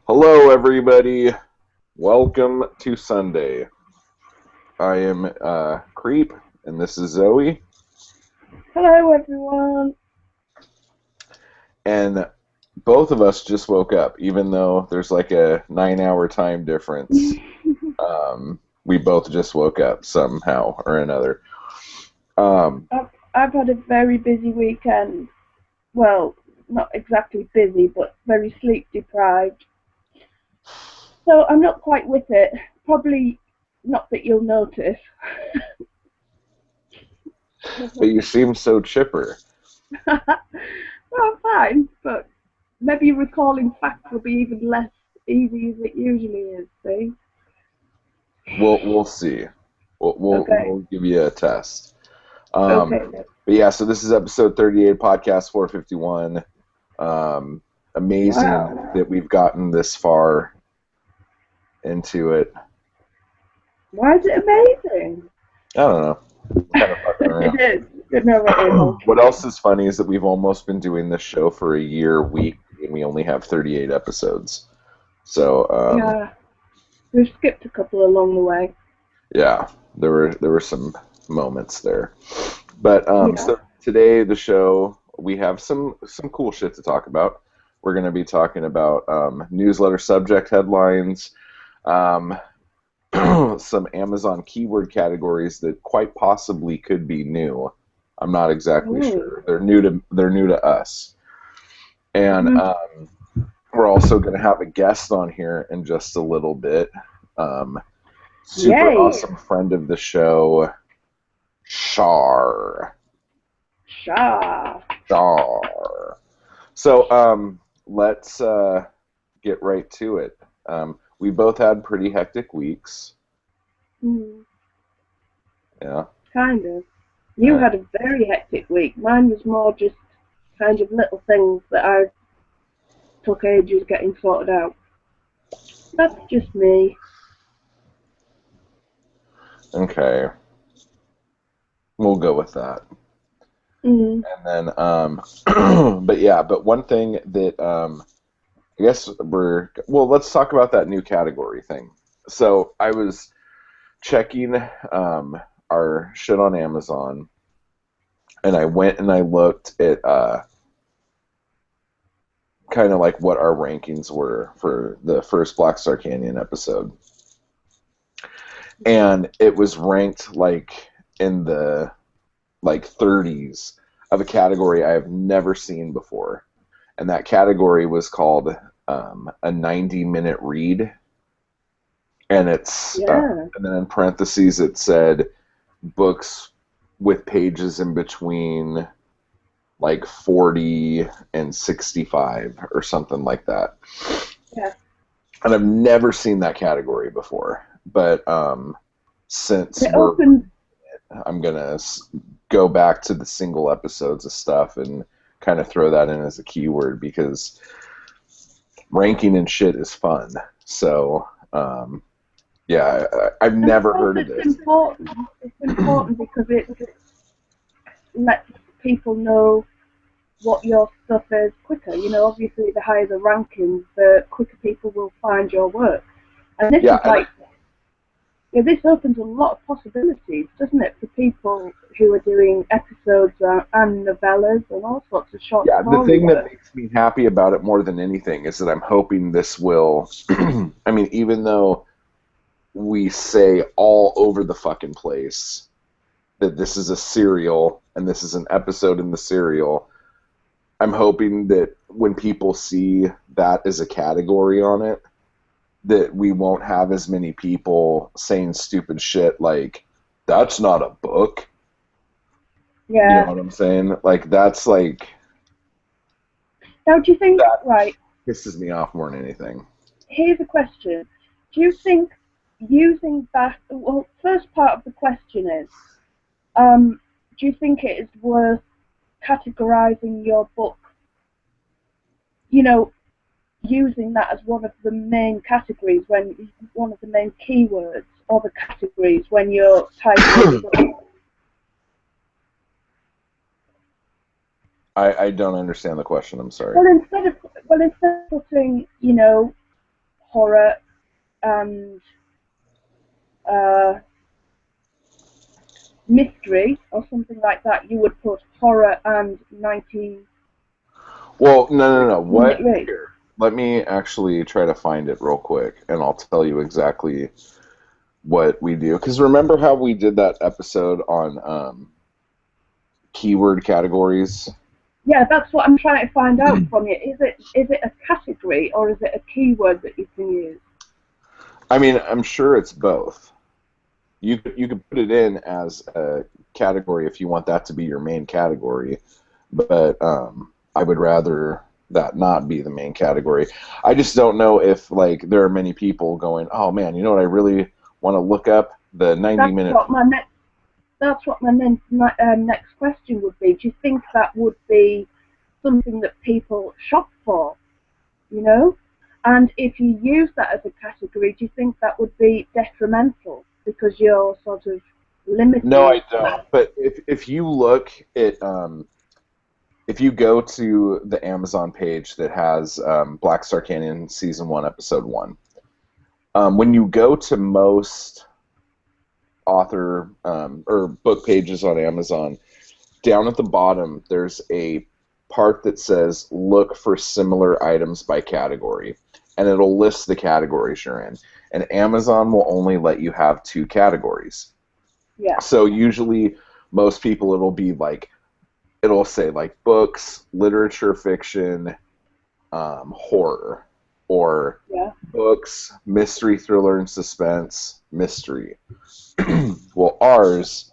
Hello, everybody. Welcome to Sunday. I am Creep, and this is Zoe. Hello, everyone. And both of us just woke up, even though there's like a 9-hour time difference. We both just woke up somehow or another. Um, I've had a very busy weekend. Well, not exactly busy, but very sleep deprived. So I'm not quite with it. Probably not that you'll notice. but you seem so chipper. Well, I'm fine, but maybe recalling facts will be even less easy as it usually is. See? We'll see. We'll Okay. give you a test. Um, Okay. but yeah, so this is episode 38, podcast 451. Amazing Wow. that we've gotten this far into it. Why is it amazing? I don't know. We're kind of fucking It around. is. Good know it is. What else is funny is that we've almost been doing this show for a year week, and we only have 38 episodes. So Yeah. We've skipped a couple along the way. yeah, there were some moments there. But Yeah. so today the show we have some cool shit to talk about. We're going to be talking about newsletter subject headlines, um, some Amazon keyword categories that quite possibly could be new. I'm not exactly Ooh. sure. They're new to us, and Mhm. we're also going to have a guest on here in just a little bit. Um, Super Yay. awesome friend of the show, Char. Char. Char. So let's get right to it. We both had pretty hectic weeks. Hmm. Yeah. Kind of. You Uh, had a very hectic week. Mine was more just kind of little things that I took ages getting sorted out. That's just me. okay. We'll go with that. Mm. And then, but yeah, but one thing that I guess well, let's talk about that new category thing. So I was checking our shit on Amazon, and I went and I looked at kind of like what our rankings were for the first Black Star Canyon episode, and it was ranked like in the like 30s of a category I have never seen before, and that category was called a 90-minute read, and Yeah. and then in parentheses it said books with pages in between like 40 and 65 or something like that. Yeah. And I've never seen that category before. But since It opens. I'm gonna go back to the single episodes of stuff and kind of throw that in as a keyword because ranking and shit is fun. So yeah, I've And I never suppose heard of it's this. important. It's important because it lets people know what your stuff is quicker. You know, obviously, the higher the rankings, the quicker people will find your work. And this Yeah, is like, yeah, this opens a lot of possibilities, doesn't it, for people who are doing episodes and novellas and all sorts of short yeah. The story thing that work. makes me happy about it more than anything is that I'm hoping this will. I mean, even though we say all over the fucking place that this is a serial and this is an episode in the serial, I'm hoping that when people see that as a category on it, that we won't have as many people saying stupid shit like, that's not a book. You know Yeah. what I'm saying? Like, that's like, Now, do you think, that right, pisses me off more than anything. here's a question. Do you think using that, well, first part of the question is, do you think it is worth categorizing your book, you know, using that as one of the main categories, when one of the main keywords or the categories when you're titling a book? I don't understand the question. I'm sorry. Well, instead of putting, you know, horror and mystery or something like that, you would put horror and 90 Well, no. minute What? read. Here, let me actually try to find it real quick, and I'll tell you exactly what we do. Because remember how we did that episode on keyword categories? Yeah, that's what I'm trying to find out from you. Is it a category or is it a keyword that you can use? I mean, I'm sure it's both. You could put it in as a category if you want that to be your main category, but I would rather that not be the main category. I just don't know if like there are many people going, oh man, you know what I really want to look up, the 90 That's minute. what my next. That's what my next question would be. Do you think that would be something that people shop for? You know, and if you use that as a category, do you think that would be detrimental because you're sort of No, I limiting? don't. But if you look at if you go to the Amazon page that has Black Star Canyon season 1 episode 1, when you go to most author or book pages on Amazon, down at the bottom there's a part that says look for similar items by category, and it'll list the categories you're in. And Amazon will only let you have 2 categories. Yeah. So usually most people it'll say like books, literature fiction, horror, or Yeah. books, mystery, thriller, and suspense, mystery. Well, ours,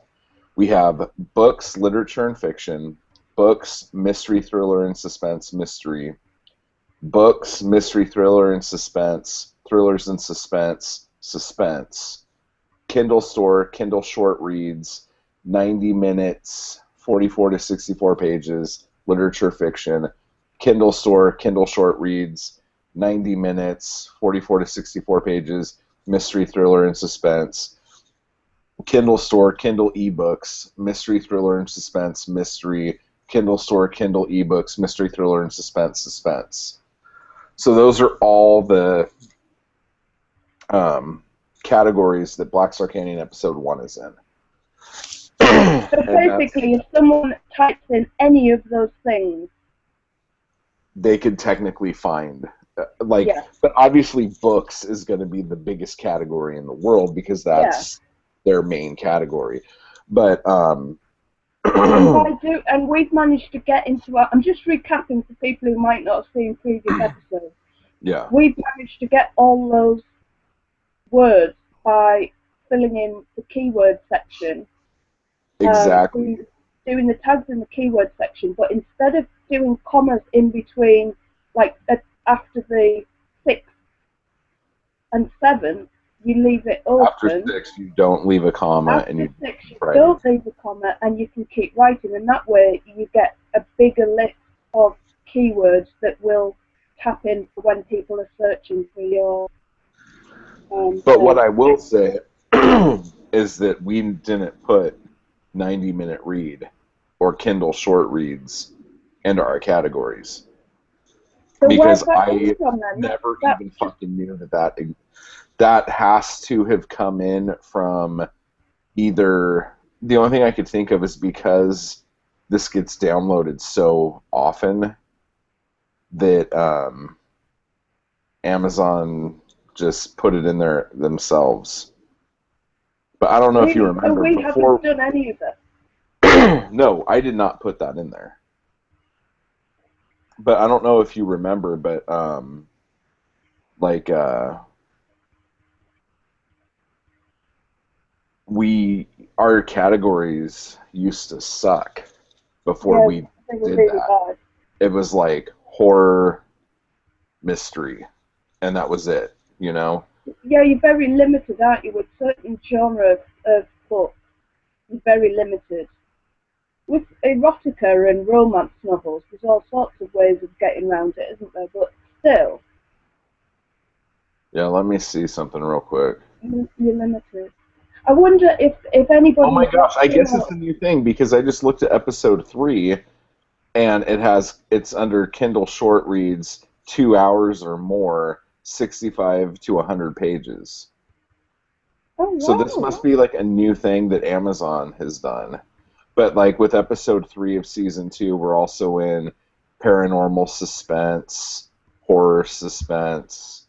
we have books, literature, and fiction, books, mystery, thriller, and suspense, mystery, books, mystery, thriller, and suspense, thrillers and suspense, suspense, Kindle store, Kindle short reads, 90 minutes, 44 to 64 pages, literature fiction, Kindle store, Kindle short reads, 90 minutes, 44 to 64 pages, mystery, thriller, and suspense, Kindle store, Kindle ebooks, mystery, thriller, and suspense, mystery, Kindle store, Kindle ebooks, mystery, thriller, and suspense, suspense. So those are all the categories that Black Star Canyon episode 1 is in. So basically, if someone types in any of those things, they could technically find yeah. But obviously books is going to be the biggest category in the world because that's their main category. But and we've managed to get into I'm just recapping for people who might not have seen previous episodes. Yeah. We've managed to get all those words by filling in the keyword section. Exactly. Doing the tags in the keyword section, but instead of doing commas in between, like after the 6th and 7th, you leave it open. After 6, you don't leave a comma. After and you 6, you don't leave a comma, and you can keep writing, and that way you get a bigger list of keywords that will tap in for when people are searching for your. But what I will say is that we didn't put 90-minute read or Kindle short reads into our categories. So because I never even fucking knew that has to have come in from either. The only thing I could think of is because this gets downloaded so often that Amazon just put it in there themselves. But I don't know if you remember. So we haven't done any of it. No, I did not put that in there. But I don't know if you remember, but our categories used to suck before we did that. Bad. It was like horror, mystery, and that was it, you know? Yeah, you're very limited, aren't you, with certain genres of books. You're very limited. With erotica and romance novels, there's all sorts of ways of getting around it, isn't there? But still. Yeah, let me see something real quick. You're limited. I wonder if anybody... Oh my gosh, I guess it's a new thing, because I just looked at episode 3, and it's under Kindle short reads 2 hours or more, 65 to 100 pages. Oh, So this wow. must be like a new thing that Amazon has done. But like with episode 3 of season 2, we're also in paranormal suspense, horror suspense.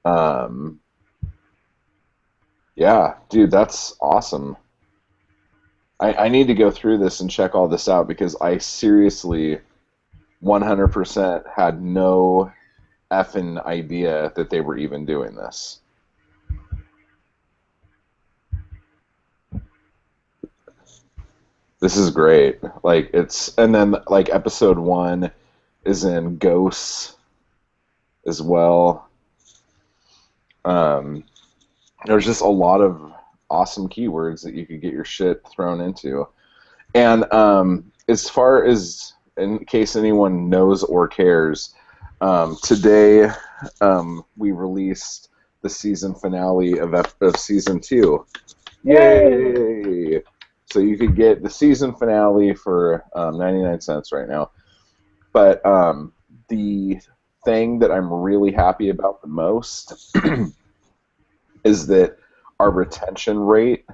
Um, yeah, dude, that's awesome. I need to go through this and check all this out because I seriously 100% had no effing idea that they were even doing this. This is great. Like it's and then like episode 1 is in ghosts as well. Um, there's just a lot of awesome keywords that you could get your shit thrown into. And as far as, in case anyone knows or cares, today we released the season finale of season 2. Yay. Yay! So you could get the season finale for 99 cents right now. But the thing that I'm really happy about the most is that our retention rate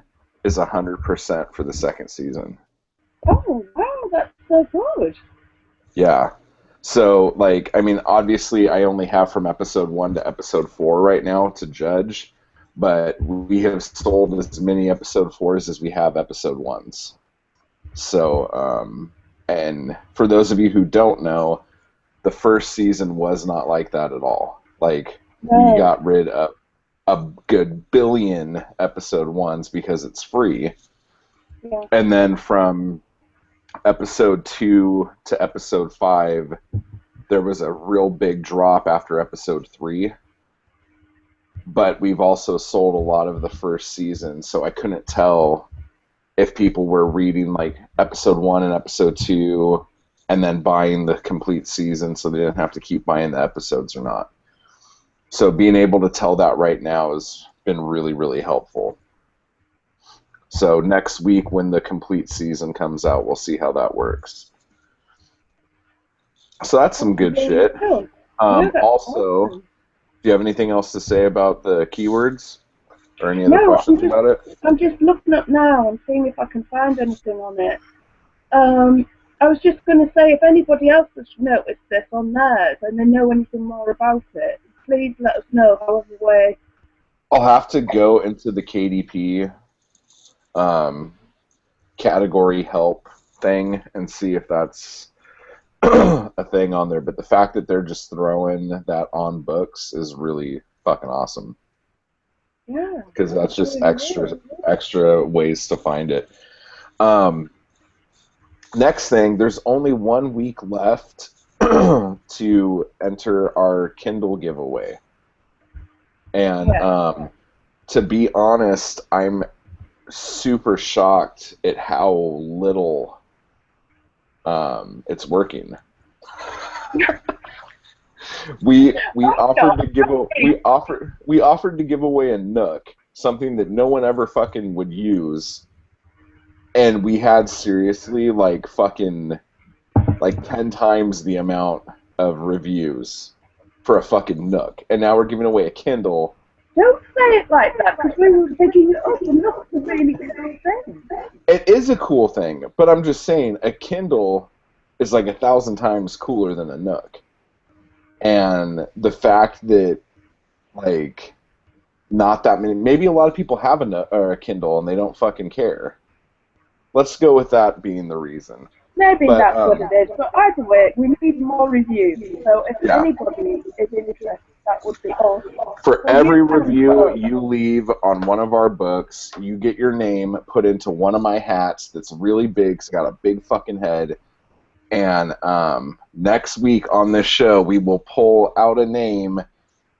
is 100% for the second season. Oh, wow, that's so good. Yeah. So, like, I mean, obviously, I only have from episode 1 to episode 4 right now to judge, but we have sold as many episode 4s as we have episode 1s. So, and for those of you who don't know, the first season was not like that at all. Like, we No. got rid of a good billion episode 1s because it's free. Yeah. And then from episode 2 to episode 5, there was a real big drop after episode 3. But we've also sold a lot of the first season, so I couldn't tell if people were reading like episode 1 and episode 2 and then buying the complete season so they didn't have to keep buying the episodes or not. So being able to tell that right now has been really, really helpful. So next week when the complete season comes out, we'll see how that works. So that's some good shit. Cool. No, that's Also, awesome. do you have anything else to say about the keywords? Or any other No, questions about it? I'm just looking up now and seeing if I can find anything on it. I was just going to say, if anybody else has noticed this on theirs and they know anything more about it, please let us know. However way. I'll have to go into the KDP category help thing and see if that's a thing on there. But the fact that they're just throwing that on books is really fucking awesome. Yeah. Because that's just extra ways to find it. Next thing, there's only 1 week left to enter our Kindle giveaway. And to be honest, I'm super shocked at how little it's working. we offered to give away a Nook, something that no one ever fucking would use, and we had seriously like fucking like 10 times the amount of reviews for a fucking Nook, and now we're giving away a Kindle. Don't say it like that, because we were picking it up and that's a really good thing. It is a cool thing, but I'm just saying a Kindle is like 1,000 times cooler than a Nook. And the fact that, like, not that many, maybe a lot of people have a Nook or a Kindle and they don't fucking care. Let's go with that being the reason. Maybe that's what it is, but either way, we need more reviews. So if anybody is interested, that would be awesome. For every review you leave on one of our books, you get your name put into one of my hats that's really big, it's got a big fucking head. And next week on this show, we will pull out a name,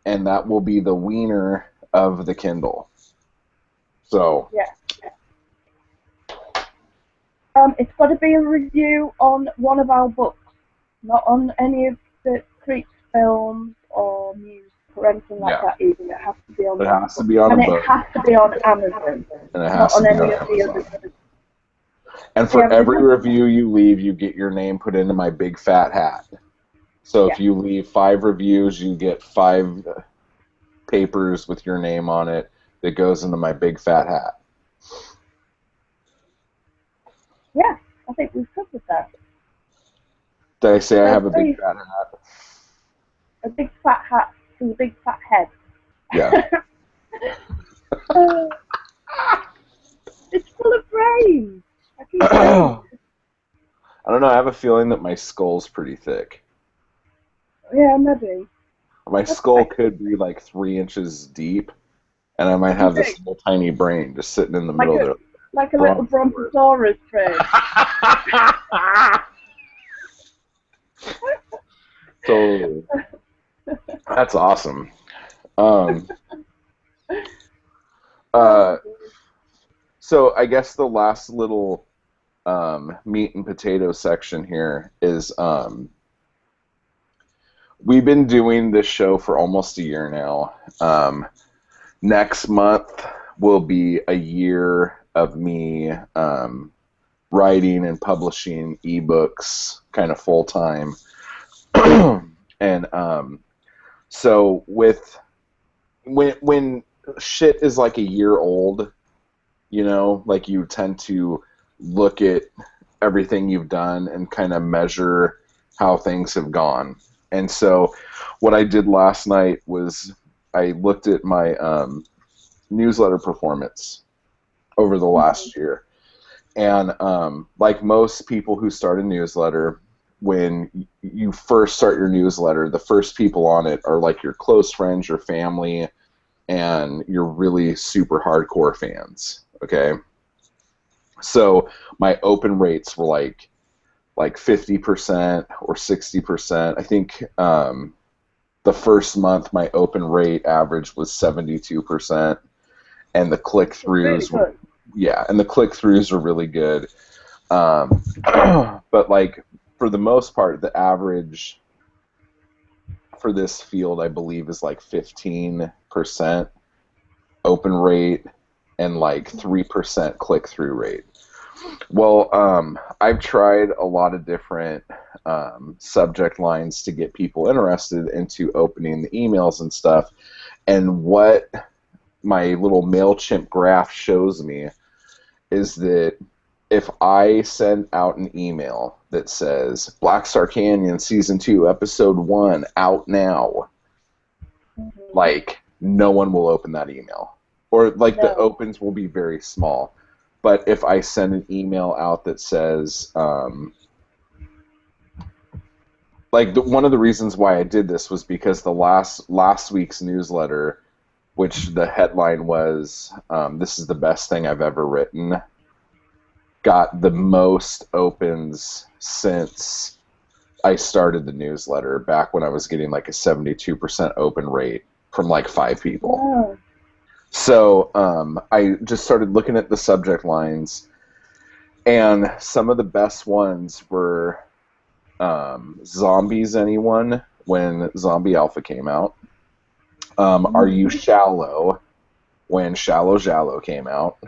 and that will be the wiener of the Kindle. So. Yeah. It's got to be a review on one of our books, not on any of the Creeps films or music or anything like that either. It has to be on. It has to be on a book. It has to be on Amazon. And it has to be on Amazon. And for every review you leave, you get your name put into my big fat hat. So if you leave 5 reviews, you get 5 papers with your name on it that goes into my big fat hat. Yeah, I think we've covered that. Did I say I have a Very- big fat hat? A big fat hat to a big fat head. Yeah. It's full of brains. I keep saying. I don't know. I have a feeling that my skull's pretty thick. Yeah, maybe. My skull could be like 3 inches deep, and I might have this little tiny brain just sitting in the middle there. Like a little brontosaurus brain. Totally. That's awesome. So I guess the last little meat and potato section here is we've been doing this show for almost a year now. Next month will be a year of me writing and publishing ebooks kind of full time. And so when shit is like a year old, you know, like you tend to look at everything you've done and kind of measure how things have gone. And so what I did last night was I looked at my newsletter performance over the last year. And like most people who start a newsletter, when you first start your newsletter, the first people on it are like your close friends, your family, and your really super hardcore fans, okay? So my open rates were like 50% or 60%. I think the first month my open rate average was 72%, and the click-throughs were, yeah, and the click-throughs were really good. But like for the most part, the average for this field, I believe, is like 15% open rate and like 3% click-through rate. Well, I've tried a lot of different subject lines to get people interested into opening the emails and stuff, and what my little MailChimp graph shows me is that if I send out an email that says Black Star Canyon Season 2, Episode 1, out now, like, no one will open that email. Or, like, the opens will be very small. But if I send an email out that says, one of the reasons why I did this was because the last week's newsletter, which the headline was, "This is the best thing I've ever written," got the most opens since I started the newsletter, back when I was getting like a 72% open rate from like 5 people. Wow. So I just started looking at the subject lines, and some of the best ones were Zombies Anyone, when Zombie Alpha came out. Are You Shallow, when Shallow Jallow came out.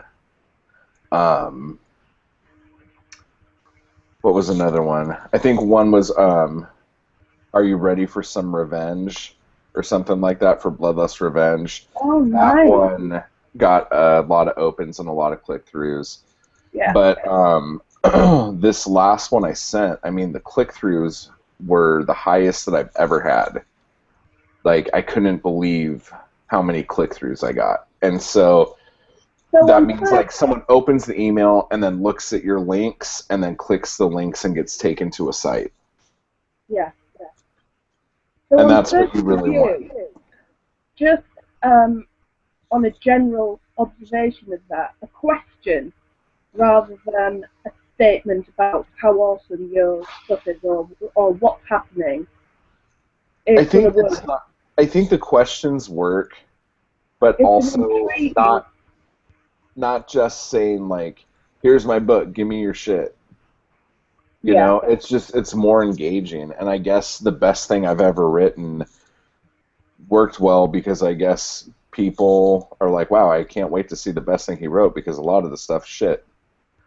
What was another one? I think one was Are You Ready for Some Revenge, or something like that, for Bloodlust Revenge. Oh, nice. That one got a lot of opens and a lot of click-throughs. Yeah. But this last one I sent, I mean, the click-throughs were the highest that I've ever had. Like, I couldn't believe how many click-throughs I got. And so that means like someone opens the email and then looks at your links and then clicks the links and gets taken to a site. Yeah. So and that's what you really want. Just on a general observation of that, a question rather than a statement about how awesome your stuff is or what's happening. I think the questions work, but also not just saying like, "Here's my book, give me your shit." You know, it's more engaging, and I guess the best thing I've ever written worked well because I guess people are like, "Wow, I can't wait to see the best thing he wrote," because a lot of the stuff's shit.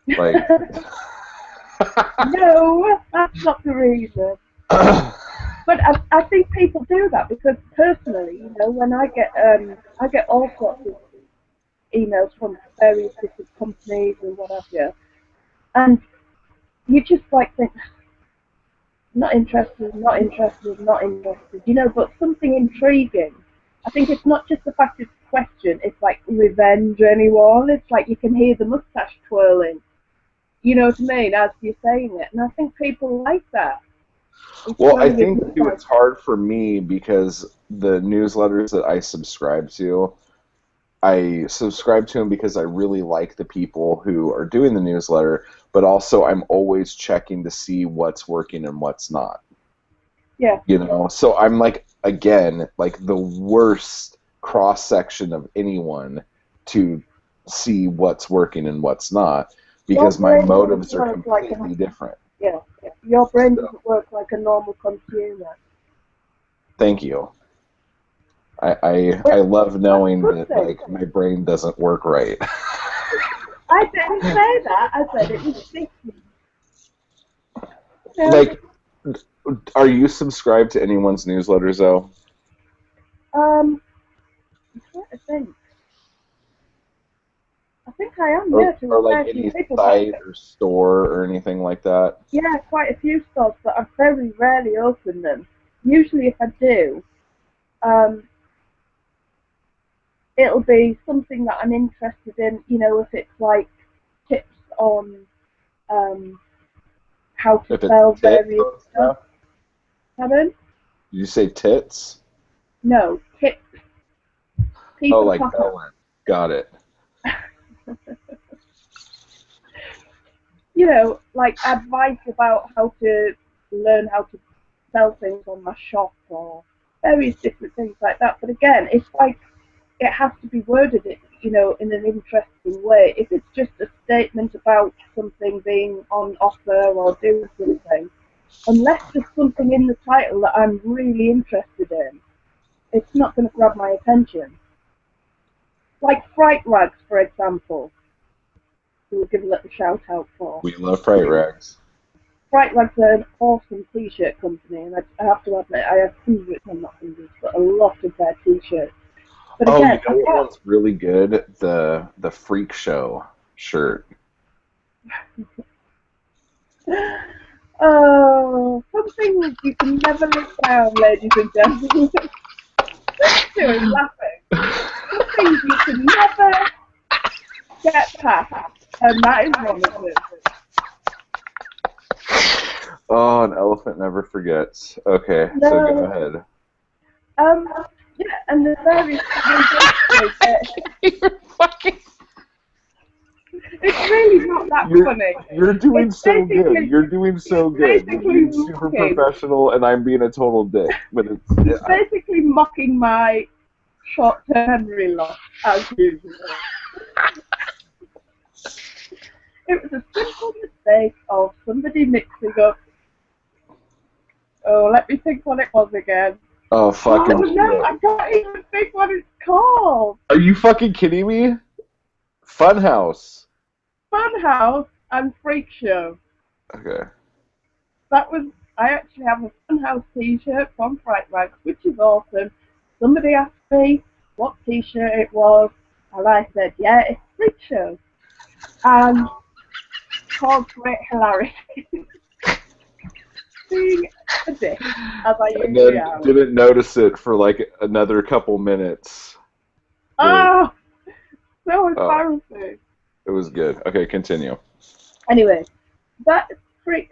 Like, no, that's not the reason. But I think people do that because personally, you know, when I get all sorts of emails from various different companies and what have you, and you just like think, not interested, not interested, not interested, you know, but something intriguing. I think it's not just the fact it's a question, it's like revenge anyone. It's like you can hear the mustache twirling, you know what I mean, as you're saying it. And I think people like that. It's Well, I kind of think too, like, it's hard for me because the newsletters that I subscribe to, I subscribe to them because I really like the people who are doing the newsletter, but also I'm always checking to see what's working and what's not. yeah. You know, so I'm like, again, like the worst cross section of anyone to see what's working and what's not Your because my brain doesn't motives are work like completely different. yeah, your brain So, doesn't work like a normal consumer. thank you. I But love that's a knowing good that thing. like my brain doesn't work right. I didn't say that. I said it was thinking. Yeah. Like, are you subscribed to anyone's newsletters though? I'm trying to think. I think I am, yeah, to a Or like fair few any people, but site or store or anything like that? yeah, quite a few stores, but I very rarely open them. Usually, if I do, um, it'll be something that I'm interested in. You know, if it's like tips on um, how to If it's spell tits various and stuff. stuff? Pardon? Did you say tits? No, tips. P Oh, for like Papa. Bellend. Got it. You know, like advice about how to learn how to sell things on my shop or various different things like that. But again, it's like it has to be worded, you know, in an interesting way. If it's just a statement about something being on offer or doing something, unless there's something in the title that I'm really interested in, it's not going to grab my attention. Like fright rags, for example, we'll give a little shout out for. We love fright rags. Fright Rags are an awesome t-shirt company, and I have to admit, I have hundreds, well not hundreds, but a lot of their t-shirts. But Oh, you again, know what one's really good? The Freak Show shirt. oh, some things you can never live down, ladies and gentlemen. Stu is laughing. Some things you can never get past, and that is one of them. Oh, an elephant never forgets. Okay, so go No, ahead. yeah, and the various You're fucking. it's really not that funny. You're doing It's so good. basically, You're doing so it's good. You're basically being super mocking. professional, and I'm being a total dick. But It's basically mocking my short-term memory loss, as usual. It was a simple mistake of somebody mixing up. Oh, let me think what it was again. oh, Oh fucking no, shit. I can't even think what it's called. Are you fucking kidding me? Funhouse. Funhouse and Freak Show. Okay. That was. I actually have a Funhouse T-shirt from Fright Rags, which is awesome. Somebody asked me what T-shirt it was, and I said, "Yeah, it's Freak Show," and caused great hilarity. Being a dick, as I And usually then am. didn't notice it for like another couple minutes. Oh, so Oh, embarrassing. it was good. Okay, continue. Anyway, that freak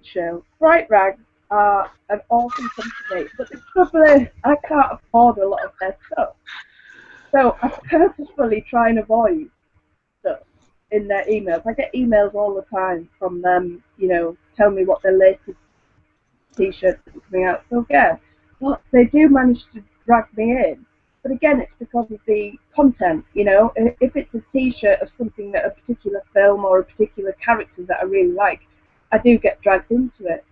show, Bright Rags are an awesome company, but the trouble is I can't afford a lot of their stuff. So I purposefully try and avoid stuff in their emails. I get emails all the time from them, you know, tell me what their latest t-shirts that are coming out. So yeah, but they do manage to drag me in. But again, it's because of the content, you know. If it's a t-shirt of something that a particular film or a particular character that I really like, I do get dragged into it.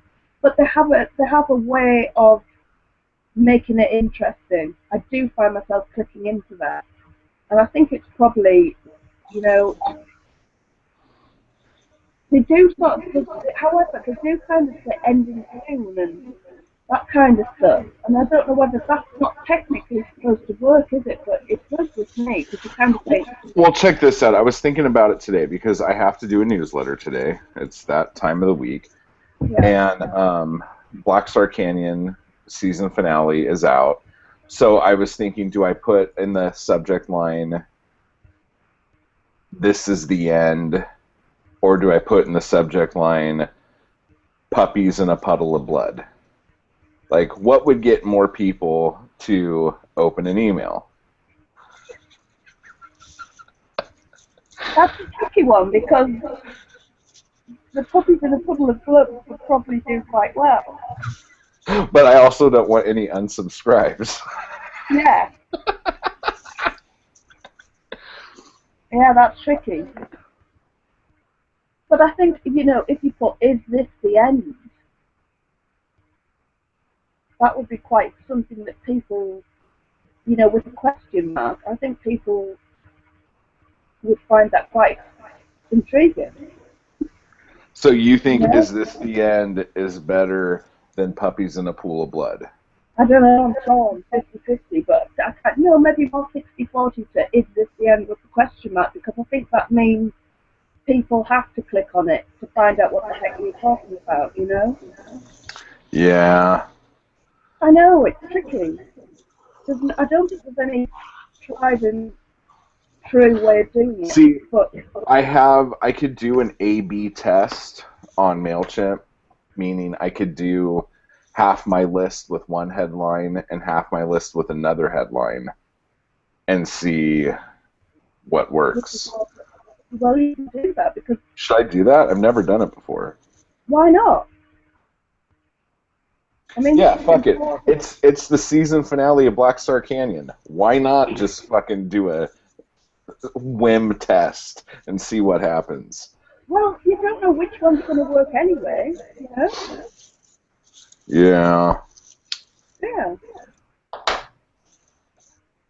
But they have a way of making it interesting. I do find myself clicking into that, and I think it's probably, you know, they do sort of, however, they do kind of say ending soon, and that kind of stuff. And I don't know whether that's not technically supposed to work, is it? But it does with me, because you kind of think, Well, check this out. I was thinking about it today because I have to do a newsletter today. It's that time of the week. yeah, And Black Star Canyon season finale is out. So I was thinking, do I put in the subject line, "This is the end," or do I put in the subject line, "Puppies in a puddle of blood"? Like, what would get more people to open an email? that's a tricky one, because the puppies in a puddle of blood would probably do quite well. But I also don't want any unsubscribes. Yeah. Yeah, that's tricky. But I think, if you put, "Is this the end?" that would be quite something that people, with a question mark, I think people would find that quite intriguing. So you You think know? "Is this the end" is better than "Puppies in a pool of blood"? I don't know, I'm torn, 50-50, but I can't, maybe more 60-40 to "Is this the end?" with a question mark, because I think that means people have to click on it to find out what the heck you're talking about. Yeah. I know, it's tricky. I don't think there's any tried and true way of doing it, See, but I could do an A/B test on MailChimp, meaning I could do half my list with one headline and half my list with another headline and see what works. well, you can do that, because Should I do that? I've never done it before. why not? I mean, this Yeah, is fuck it. important. It's the season finale of Black Star Canyon. Why not just fucking do a whim test and see what happens? Well, you don't know which one's going to work anyway. Yeah. Yeah.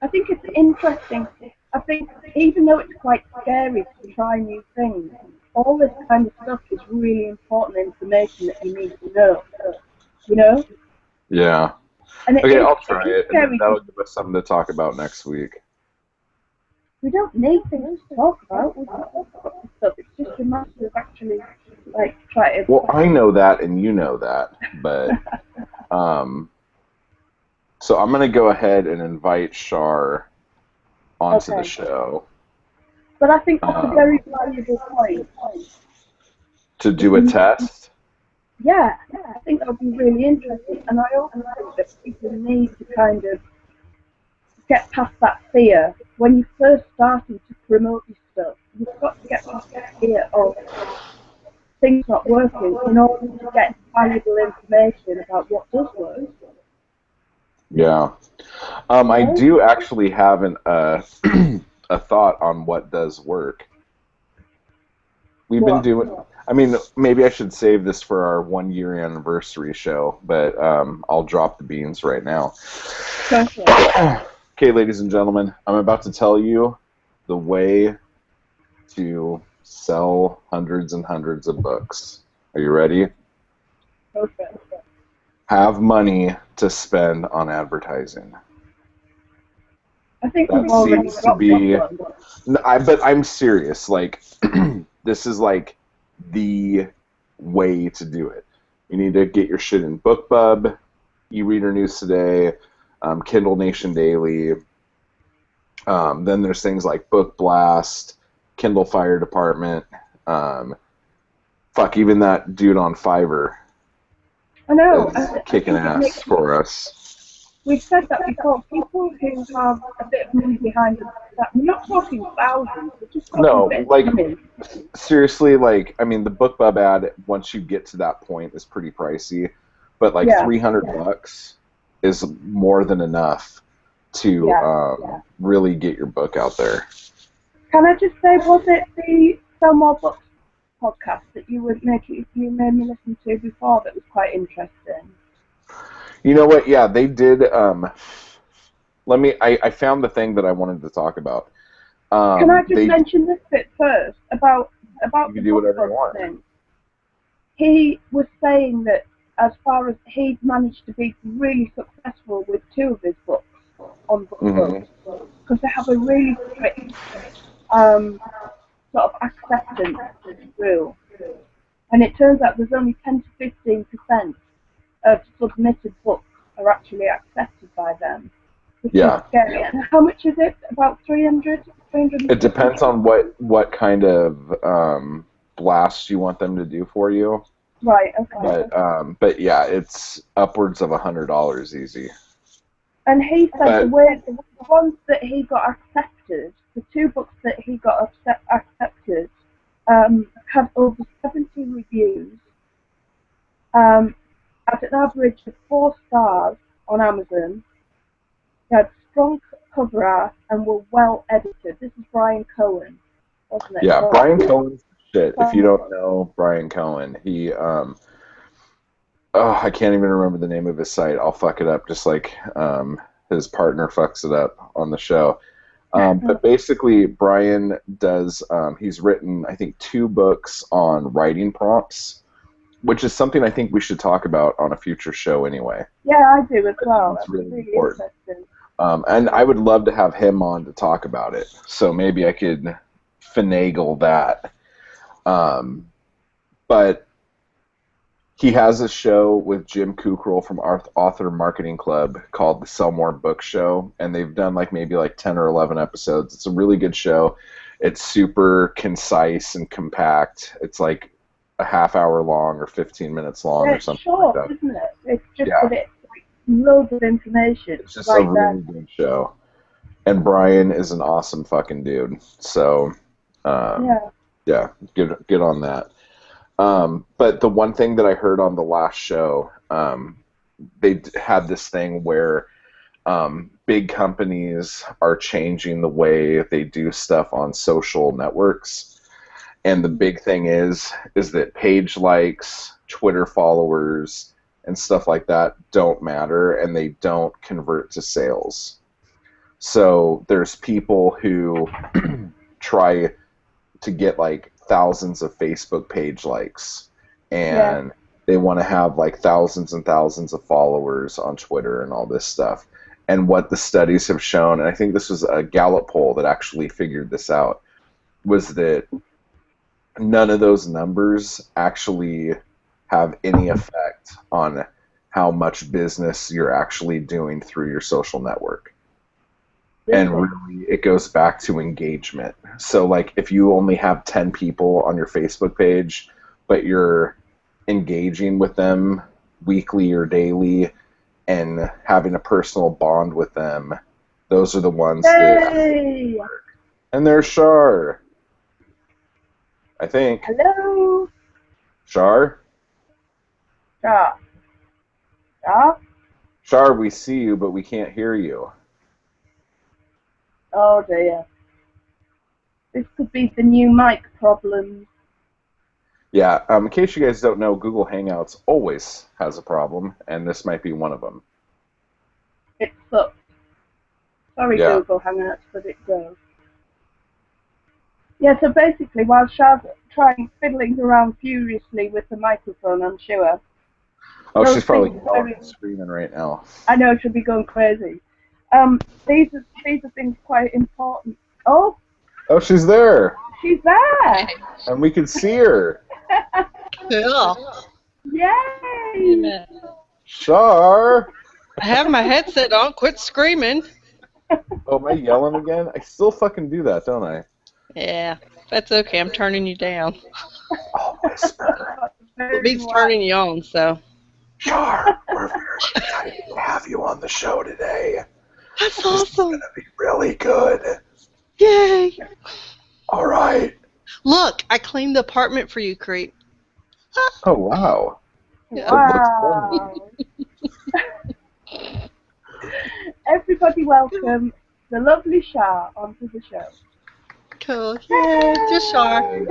I think it's interesting. I think even though it's quite scary to try new things, all this kind of stuff is really important information that you need to know. You know, Yeah. and Okay, I'll try it is it, and then scary that'll because give us something to talk about next week. we don't need things to talk about. We can talk about this stuff. It's just a matter of actually try to. Well, I know that, and you know that, but so I'm gonna go ahead and invite Char onto the Okay. show But I think that's a very valuable point. to do a test. Yeah, I think that would be really interesting. And I also think that people need to kind of get past that fear. When you're first starting to promote your stuff, you've got to get past that fear of things not working in order to get valuable information about what does work. Yeah. You I know? do actually have a thought on what does work. We've been What? doing. I mean, maybe I should save this for our 1 year anniversary show, but I'll drop the beans right now. Perfect. Okay, ladies and gentlemen, I'm about to tell you the way to sell hundreds and hundreds of books. Are you ready? Perfect. Have money to spend on advertising. I think That we've already seems to got this be. one. But I'm serious. Like, this is like the way to do it. You need to get your shit in BookBub, eReader News Today, Kindle Nation Daily. Then there's things like Book Blast, Kindle Fire Department. Fuck, even that dude on Fiverr I know. is I kicking think it ass makes. for us. We've said that before. People who have a bit of money behind them, that we're not talking thousands, we're just talking a No, bit like of money. seriously, like I mean, the BookBub ad once you get to that point is pretty pricey, but like Yeah. $300 is more than enough to really get your book out there. Can I just say, was it the Sell More Books podcast that you made me listen to before that was quite interesting? You know what? Yeah, they did. Let me. I found the thing that I wanted to talk about. Can I just They. mention this bit first about You the can do book whatever you club want. thing? He was saying that as far as he's managed to be really successful with 2 of his books on book club, because they have a really strict sort of acceptance rule. And it turns out there's only 10 to 15% of submitted books are actually accepted by them, which is scary. And how much is it? About 300? It depends on what kind of blast you want them to do for you. Right, okay. But yeah, it's upwards of $100 easy. And he said the ones that he got accepted, the 2 books that he got accepted, had over 70 reviews, at an average of 4 stars on Amazon. They had strong cover art and were well edited. This is Brian Cohen, wasn't it? Yeah, Brian Cohen's shit. If you don't know Brian Cohen, he I can't even remember the name of his site. I'll fuck it up just like his partner fucks it up on the show. But basically, Brian does, he's written, I think, 2 books on writing prompts, which is something I think we should talk about on a future show anyway. Yeah, I do as well. It's really important. And I would love to have him on to talk about it. So maybe I could finagle that. But he has a show with Jim Kukral from Author Marketing Club called the Sell More Book Show, and they've done maybe 10 or 11 episodes. It's a really good show. It's super concise and compact. It's like a half hour long or 15 minutes long or something short, like that. Isn't it? It's just that it's loads of information. It's just a really good show. And Brian is an awesome fucking dude. So, yeah, get on that. But the one thing that I heard on the last show, they had this thing where big companies are changing the way they do stuff on social networks. And the big thing is that page likes, Twitter followers, and stuff like that don't matter, and they don't convert to sales. So there's people who try to get thousands of Facebook page likes, and they want to have thousands and thousands of followers on Twitter and all this stuff. And what the studies have shown, and I think this was a Gallup poll that actually figured this out, was that none of those numbers actually have any effect on how much business you're actually doing through your social network. And really, it goes back to engagement. So, if you only have 10 people on your Facebook page, but you're engaging with them weekly or daily and having a personal bond with them, those are the ones that work. And there's Char. I think. Hello? Char? Char? Char? Char, we see you, but we can't hear you. Oh dear. This could be the new mic problem. Yeah, in case you guys don't know, Google Hangouts always has a problem, and this might be one of them. It sucks. Sorry, Google Hangouts, but it does. Yeah, so basically, while Char's fiddling around furiously with the microphone, I'm sure. Oh, she's probably screaming right now. I know, she'll be going crazy. These are things quite important. Oh, she's there. She's there. And we can see her. Cool. Yay! Char. I have my headset on. Quit screaming. Oh, am I yelling again? I still fucking do that, don't I? Yeah, that's okay. I'm turning you down. Oh, whisper. It means turning you on, so. Char, we're very excited to have you on the show today. That's This awesome. is going to be really good. Yay. All right. Look, I cleaned the apartment for you, creep. Oh, wow. Yeah. Wow. Everybody welcome the lovely Char onto the show. Cool. Yeah, just Char.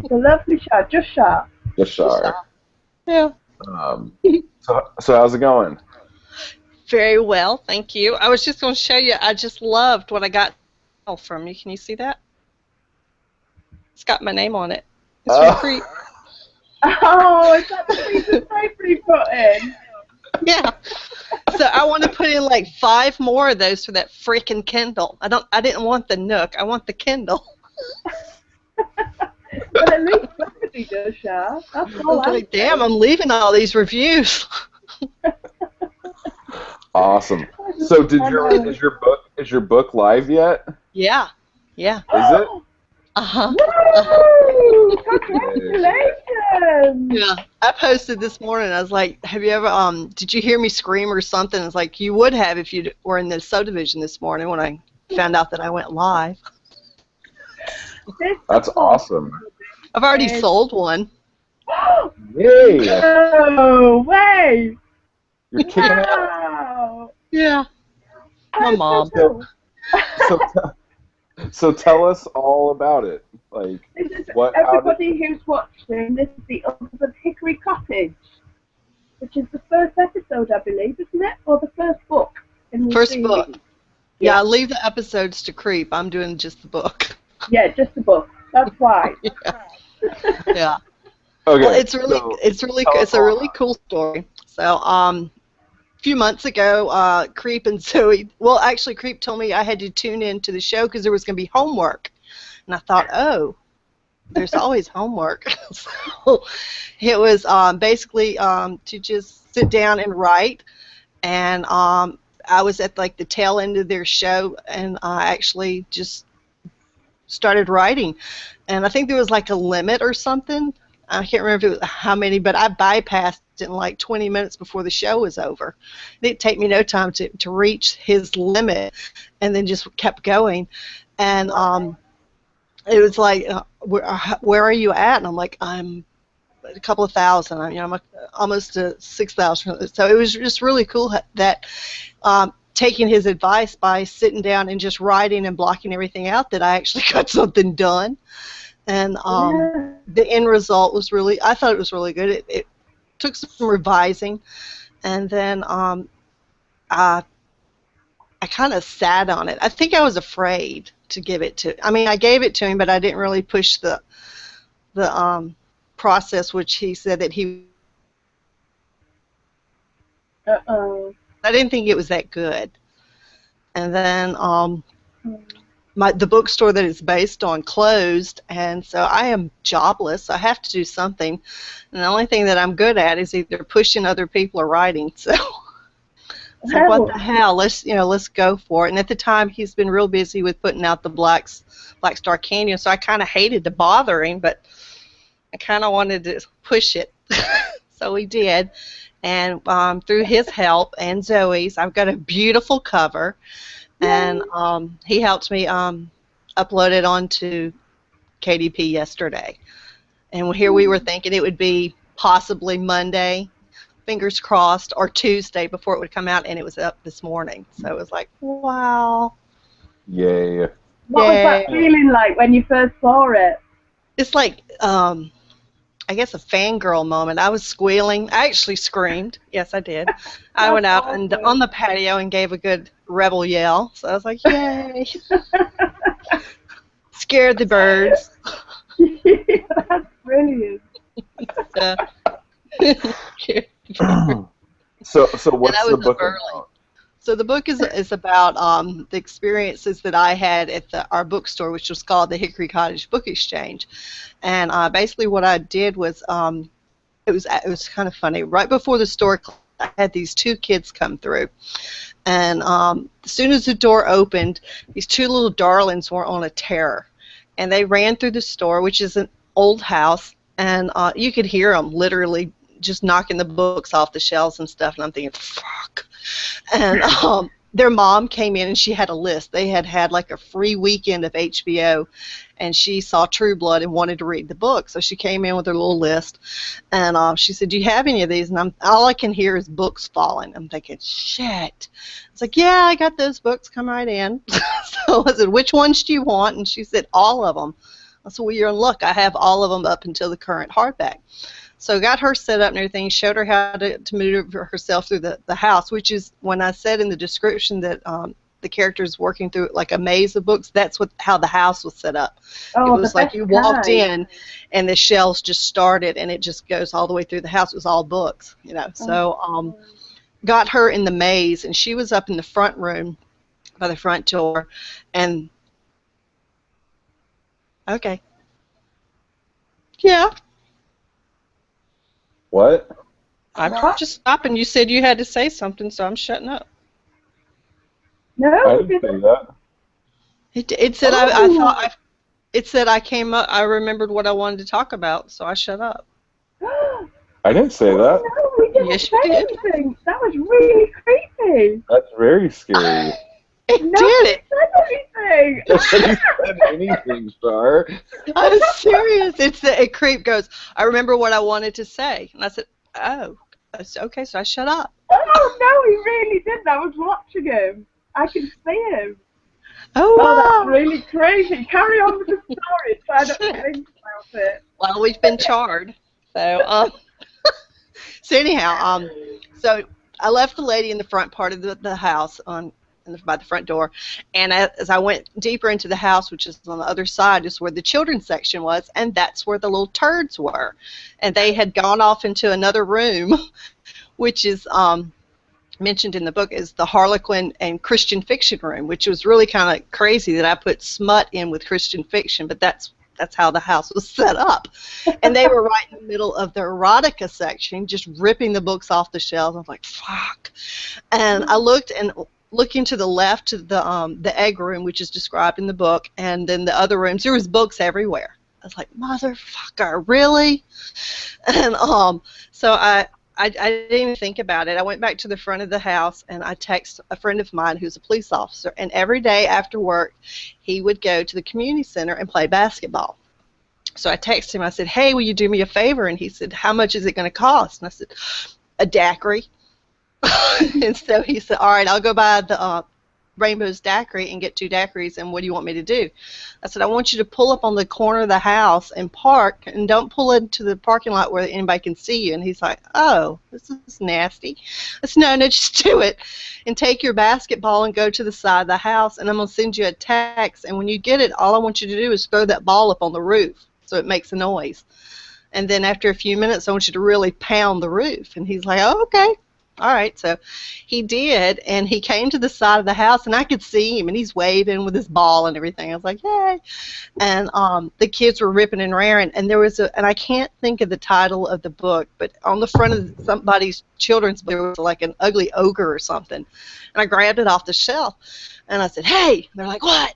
The lovely Char, just Char. Just Char. Yeah. So how's it going? Very well, thank you. I was just going to show you, I just loved what I got from you. Can you see that? It's got my name on it. It's from Creep. Oh, is that the piece of paper he put in? Yeah. So I want to put in like 5 more of those for that freaking Kindle. I didn't want the Nook. I want the Kindle. But at least somebody does, Char. That's I all was I'm like, damn, saying. I'm leaving all these reviews. Awesome. So I know. is your book live yet? Yeah. Yeah. Is it? Uh-huh. Woo! Yay. Congratulations! Yeah. I posted this morning. I was like, have you ever did you hear me scream or something? It's like you would have if you were in the subdivision this morning when I found out that I went live. This That's book awesome. I've already is... sold one. Yay! No way! You're kicking ass. Wow! Yeah. My That's mom. so cool. So tell us all about it. Like, This is what? everybody who's watching. This is the Others of Hickory Cottage, which is the first episode, I believe, isn't it, or the first book in the First series? book. Yeah, I leave the episodes to creep. I'm doing just the book. Yeah, just the book. That's why. Yeah. Okay. Well, it's a all really cool story. So, a few months ago, Creep and Zoe, well, actually, Creep told me I had to tune in to the show because there was going to be homework. And I thought, oh, there's always homework. So it was basically to just sit down and write. And I was at like the tail end of their show, and I actually just started writing. And I think there was like a limit or something. I can't remember if it was how many, but I bypassed it in like 20 minutes before the show was over. It didn't take me no time to reach his limit, and then just kept going. And it was like, where are you at? And I'm like, I'm a couple of thousand. I'm almost to 6,000. So it was just really cool that taking his advice by sitting down and just writing and blocking everything out, that I actually got something done. And the end result was really, I thought it was really good. It took some revising, and then I kind of sat on it. I think I was afraid to give it to. I mean, I gave it to him, but I didn't really push the process, which he said that he. I didn't think it was that good. And then the bookstore that it's based on closed, and so I am jobless. I have to do something, and the only thing that I'm good at is either pushing other people or writing. So it's like, what the hell? Let's go for it. And at the time, he's been real busy with putting out the Black Star Canyon, so I kind of hated to bother him, but I kind of wanted to push it. So we did, and through his help and Zoe's, I've got a beautiful cover. And he helped me upload it onto KDP yesterday. And here we were thinking it would be possibly Monday, fingers crossed, or Tuesday before it would come out, and it was up this morning. So it was like, wow. Yay. What was that feeling like when you first saw it? It's like, I guess, a fangirl moment. I was squealing. I actually screamed. Yes, I did. I went out and on the patio and gave a good rebel yell. So I was like, yay. Scared the birds. That's brilliant. So what's the book about? So the book is about the experiences that I had at our bookstore, which was called the Hickory Cottage Book Exchange. And basically what I did was, it was kind of funny. Right before the store closed, I had these 2 kids come through. And as soon as the door opened, these 2 little darlings were on a tear. And they ran through the store, which is an old house, and you could hear them literally just knocking the books off the shelves and stuff. And I'm thinking, fuck. And their mom came in, and she had a list. They had like a free weekend of HBO, and she saw True Blood and wanted to read the book. So she came in with her little list, and she said, do you have any of these? And all I can hear is books falling. I'm thinking, shit. It's like, yeah, I got those books. Come right in. So I said, which ones do you want? And she said, all of them. I said, well, you're in luck. I have all of them up until the current hardback. So got her set up and everything, showed her how to maneuver herself through the house, which is when I said in the description that the characters working through like a maze of books. That's how the house was set up. It Oh, the was like best you walked kind. in, and the shelves just started, and it just goes all the way through the house. It was all books, you know. So got her in the maze, and she was up in the front room by the front door, and okay, yeah. What? I'm just stopping. You said you had to say something, so I'm shutting up. No, I we didn't say didn't. that. It said I thought it said I came up. I remembered what I wanted to talk about, so I shut up. I didn't say that. No, we didn't Yes, you say did. anything. That was really creepy. That's very scary. It No, did we it. said anything. Nobody said anything, Char. I'm serious. It creep goes. I remember what I wanted to say, and I said, "Oh, okay." So I shut up. Oh no, he really didn't. I was watching him. I can see him. Oh Oh, that's wow. really crazy. Carry on with the story. Try not to think about it. Well, we've been charred. So so anyhow, so I left the lady in the front part of the house by the front door, and as I went deeper into the house, which is on the other side, is where the children's section was, and that's where the little turds were, and they had gone off into another room, which is mentioned in the book as the Harlequin and Christian fiction room, which was really kind of crazy that I put smut in with Christian fiction, but that's how the house was set up. And they were right in the middle of the erotica section, just ripping the books off the shelves. I was like, fuck. And I looked looking to the left to the egg room, which is described in the book, and then the other rooms, there was books everywhere. I was like, motherfucker, really? And so I didn't even think about it. I went back to the front of the house, and I texted a friend of mine who's a police officer, and every day after work, he would go to the community center and play basketball. So I texted him. I said, hey, will you do me a favor? And he said, how much is it going to cost? And I said, a daiquiri. And so he said, all right, I'll go buy the Rainbow's daiquiri and get 2 daiquiris, and what do you want me to do? I said, I want you to pull up on the corner of the house and park, and don't pull into the parking lot where anybody can see you. And he's like, oh, this is nasty. I said, no, just do it. And take your basketball and go to the side of the house, and I'm going to send you a text, and when you get it, all I want you to do is throw that ball up on the roof so it makes a noise. And then after a few minutes, I want you to really pound the roof. And he's like, oh, okay. All right, so he did, and he came to the side of the house, and I could see him, and he's waving with his ball and everything. I was like, yay. And the kids were ripping and raring, and there was and I can't think of the title of the book, but on the front of somebody's children's book, there was like an ugly ogre or something. And I grabbed it off the shelf, and I said, hey. And they're like, what?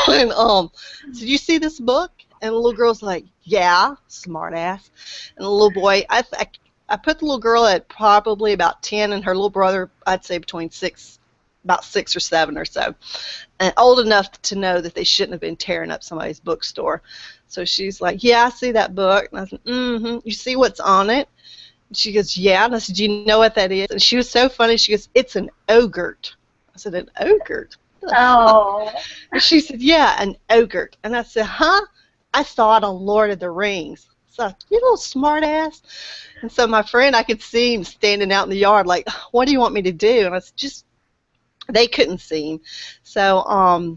And I said, you see this book? And the little girl's like, yeah, smart ass. And the little boy, I put the little girl at probably about 10, and her little brother, I'd say about 6 or 7 or so, and old enough to know that they shouldn't have been tearing up somebody's bookstore. So she's like, yeah, I see that book. And I said, mm-hmm. You see what's on it? And she goes, yeah. And I said, do you know what that is? And she was so funny. She goes, it's an ogre. I said, an ogre? Oh. And she said, yeah, an ogre. And I said, huh? I saw it on Lord of the Rings. So, you little smart ass. And so my friend, I could see him standing out in the yard like, what do you want me to do? And I said, they couldn't see him. So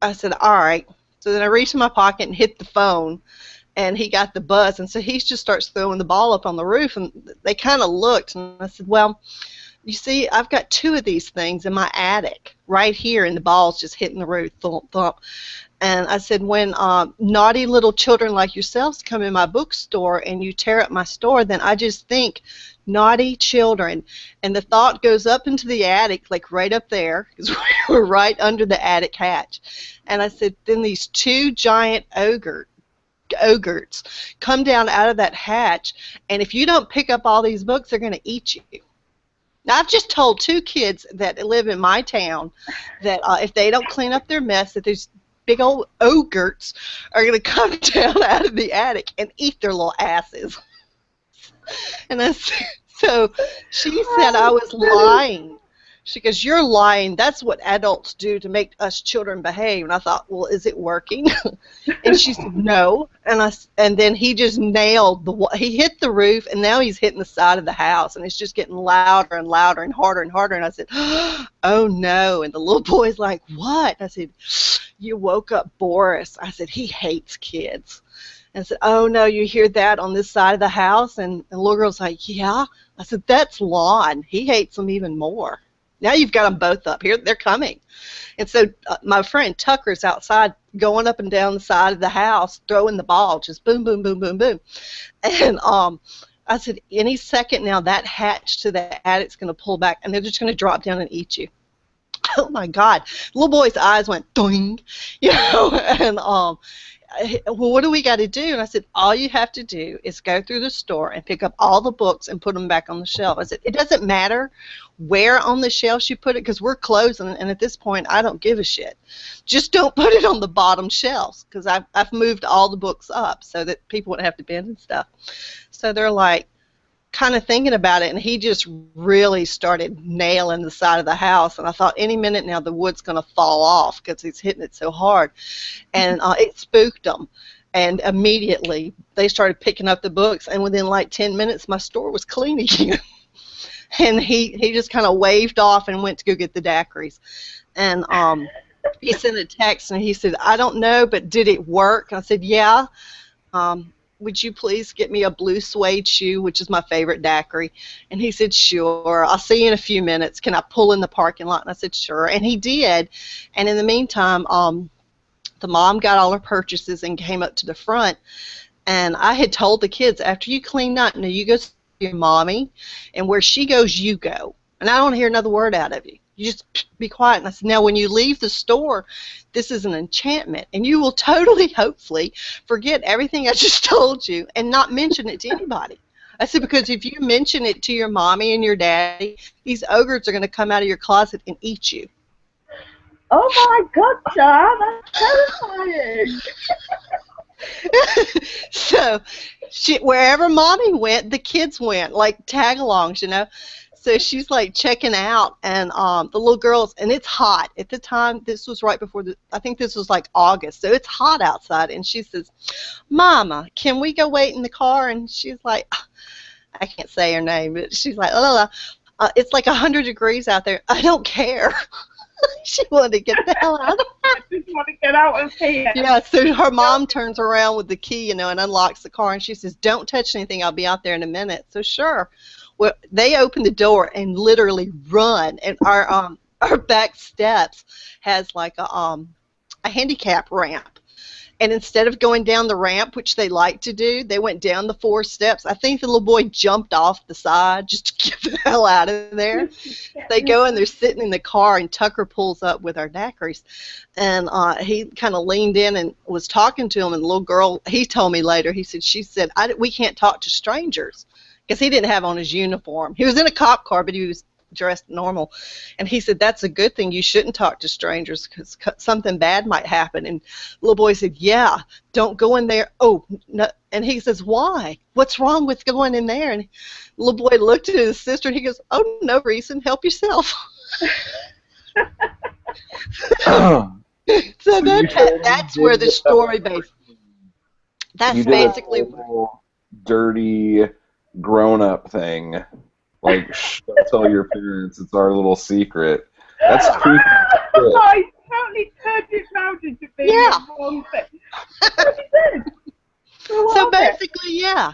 I said, all right. So then I reached in my pocket and hit the phone, and he got the buzz. And so he just starts throwing the ball up on the roof, and they kind of looked. And I said, well, you see, I've got 2 of these things in my attic right here, and the ball's just hitting the roof, thump, thump. And I said, when naughty little children like yourselves come in my bookstore and you tear up my store, then I just think naughty children. And the thought goes up into the attic, like right up there, because we were right under the attic hatch. And I said, then these 2 giant ogres come down out of that hatch, and if you don't pick up all these books, they're going to eat you. Now, I've just told 2 kids that live in my town that if they don't clean up their mess, that there's big old ogres are going to come down out of the attic and eat their little asses. And so she said I was lying. She goes, you're lying. That's what adults do to make us children behave. And I thought, well, is it working? And she said, no. And then he just nailed he hit the roof, and now he's hitting the side of the house, and it's just getting louder and louder and harder and harder. And I said, oh, no. And the little boy's like, what? I said, you woke up Boris. I said, he hates kids. And I said, oh, no, you hear that on this side of the house? And the little girl's like, yeah. I said, that's Lon. He hates them even more. Now you've got them both up here. They're coming. And so my friend Tucker's outside going up and down the side of the house, throwing the ball, just boom, boom, boom, boom, boom. And I said, any second now, that hatch to the attic's going to pull back, and they're just going to drop down and eat you. Oh, my God. The little boy's eyes went doing, and well, what do we got to do? And I said, all you have to do is go through the store and pick up all the books and put them back on the shelf. I said, it doesn't matter where on the shelves you put it, because we're closing, and at this point, I don't give a shit. Just don't put it on the bottom shelves, because I've moved all the books up so that people wouldn't have to bend and stuff. So they're like, kind of thinking about it, and he just really started nailing the side of the house, and I thought any minute now the wood's going to fall off because he's hitting it so hard, and it spooked them, and immediately they started picking up the books, and within like 10 minutes my store was clean again. And he just kind of waved off and went to go get the daiquiris, and he sent a text, and he said, I don't know, but did it work? And I said, yeah. Would you please get me a blue suede shoe, which is my favorite daiquiri? And he said, sure. I'll see you in a few minutes. Can I pull in the parking lot? And I said, sure. And he did. And in the meantime, the mom got all her purchases and came up to the front. And I had told the kids, after you clean up, now you go see your mommy, and where she goes, you go. And I don't want to hear another word out of you. You just be quiet. And I said, now when you leave the store, this is an enchantment, and you will totally, hopefully, forget everything I just told you and not mention it to anybody. I said, because if you mention it to your mommy and your daddy, these ogres are going to come out of your closet and eat you. Oh my God, Char, that's terrifying. So wherever mommy went, the kids went, like tag-alongs, So she's like checking out, and the little girls, and it's hot. At the time, this was right before I think this was like August, so it's hot outside. And she says, Mama, can we go wait in the car? And she's like, I can't say her name, but she's like, it's like 100 degrees out there. I don't care. She wanted to get the hell out of I just want to get out of here. Yeah, so her mom turns around with the key, and unlocks the car, and she says, don't touch anything. I'll be out there in a minute. So sure. Well, they open the door and literally run, and our back steps has like a handicap ramp, and instead of going down the ramp, which they like to do, they went down the 4 steps. I think the little boy jumped off the side just to get the hell out of there. They go, and they're sitting in the car, and Tucker pulls up with our daiquiris, and he kind of leaned in and was talking to him, and the little girl, he told me later, she said, we can't talk to strangers. Because he didn't have on his uniform. He was in a cop car, but he was dressed normal. And he said, that's a good thing. You shouldn't talk to strangers because something bad might happen. And the little boy said, yeah, don't go in there. Oh, no. And he says, why? What's wrong with going in there? And the little boy looked at his sister, and he goes, oh, no reason. Help yourself. So that's where the story based. That's basically dirty grown-up thing, like don't tell your parents, it's our little secret. That's creepy. I totally turned it round into being Yeah. the wrong thing. What you did? So basically, yeah.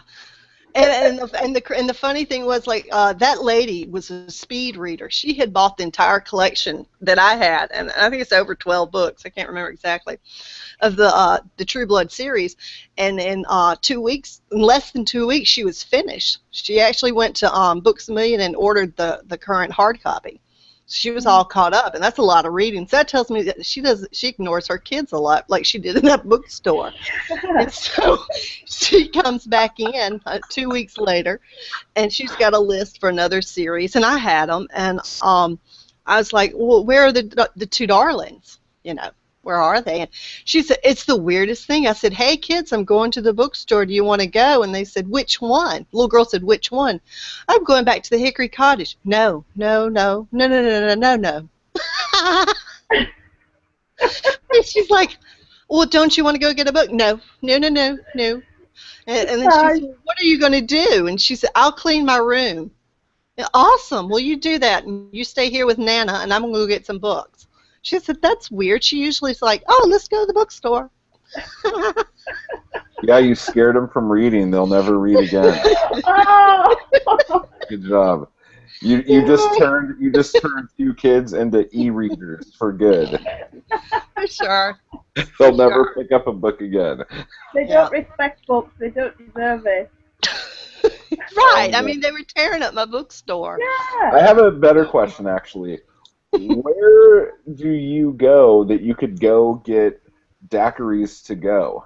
And the funny thing was, like, that lady was a speed reader. She had bought the entire collection that I had, and I think it's over 12 books. I can't remember exactly, of the True Blood series. And in 2 weeks, in less than 2 weeks, she was finished. She actually went to Books A Million and ordered the current hard copy. She was all caught up, and that's a lot of reading. So that tells me that she ignores her kids a lot, like she did in that bookstore. And so she comes back in 2 weeks later, and she's got a list for another series, and I had them, and I was like, well, where are the 2 darlings? Where are they? And she said, it's the weirdest thing. I said, hey, kids, I'm going to the bookstore. Do you want to go? And they said, which one? The little girl said, which one? I'm going back to the Hickory Cottage. No, no, no, no, no, no, no, no, no. And she's like, well, don't you want to go get a book? No, no, no, no, no. And then she said, what are you going to do? And she said, I'll clean my room. Awesome. Well, you do that, and you stay here with Nana, and I'm going to go get some books. She said, that's weird. She usually is like, oh, let's go to the bookstore. Yeah, you scared them from reading. They'll never read again. Good job. You just turned 2 kids into e-readers for good. For sure. They'll never pick up a book again. They don't respect books. They don't deserve it. Right. I mean, they were tearing up my bookstore. Yeah. I have a better question, actually. Where do you go that you could go get daiquiris to go?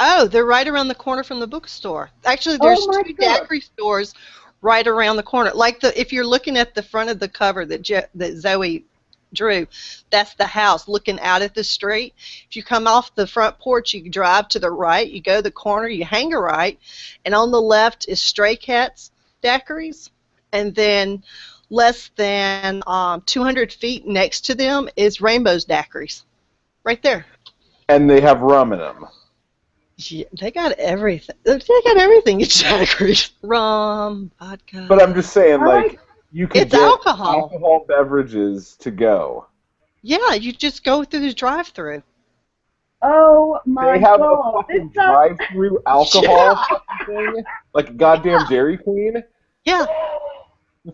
Oh, they're right around the corner from the bookstore. Actually, there's 2 daiquiri stores right around the corner. Like if you're looking at the front of the cover that Zoe drew, that's the house looking out at the street. If you come off the front porch, you drive to the right, you go to the corner, you hang a right, and on the left is Stray Cats daiquiris, and then less than 200 feet next to them is Rainbow's daiquiris, right there. And they have rum in them. Yeah, they got everything. They got everything in daiquiris. Rum, vodka. But I'm just saying, like, you could It's get alcohol beverages to go. Yeah, you just go through the drive-through. Oh my God! They have God. a fucking drive-through alcohol thing, like a goddamn Dairy Queen. Yeah,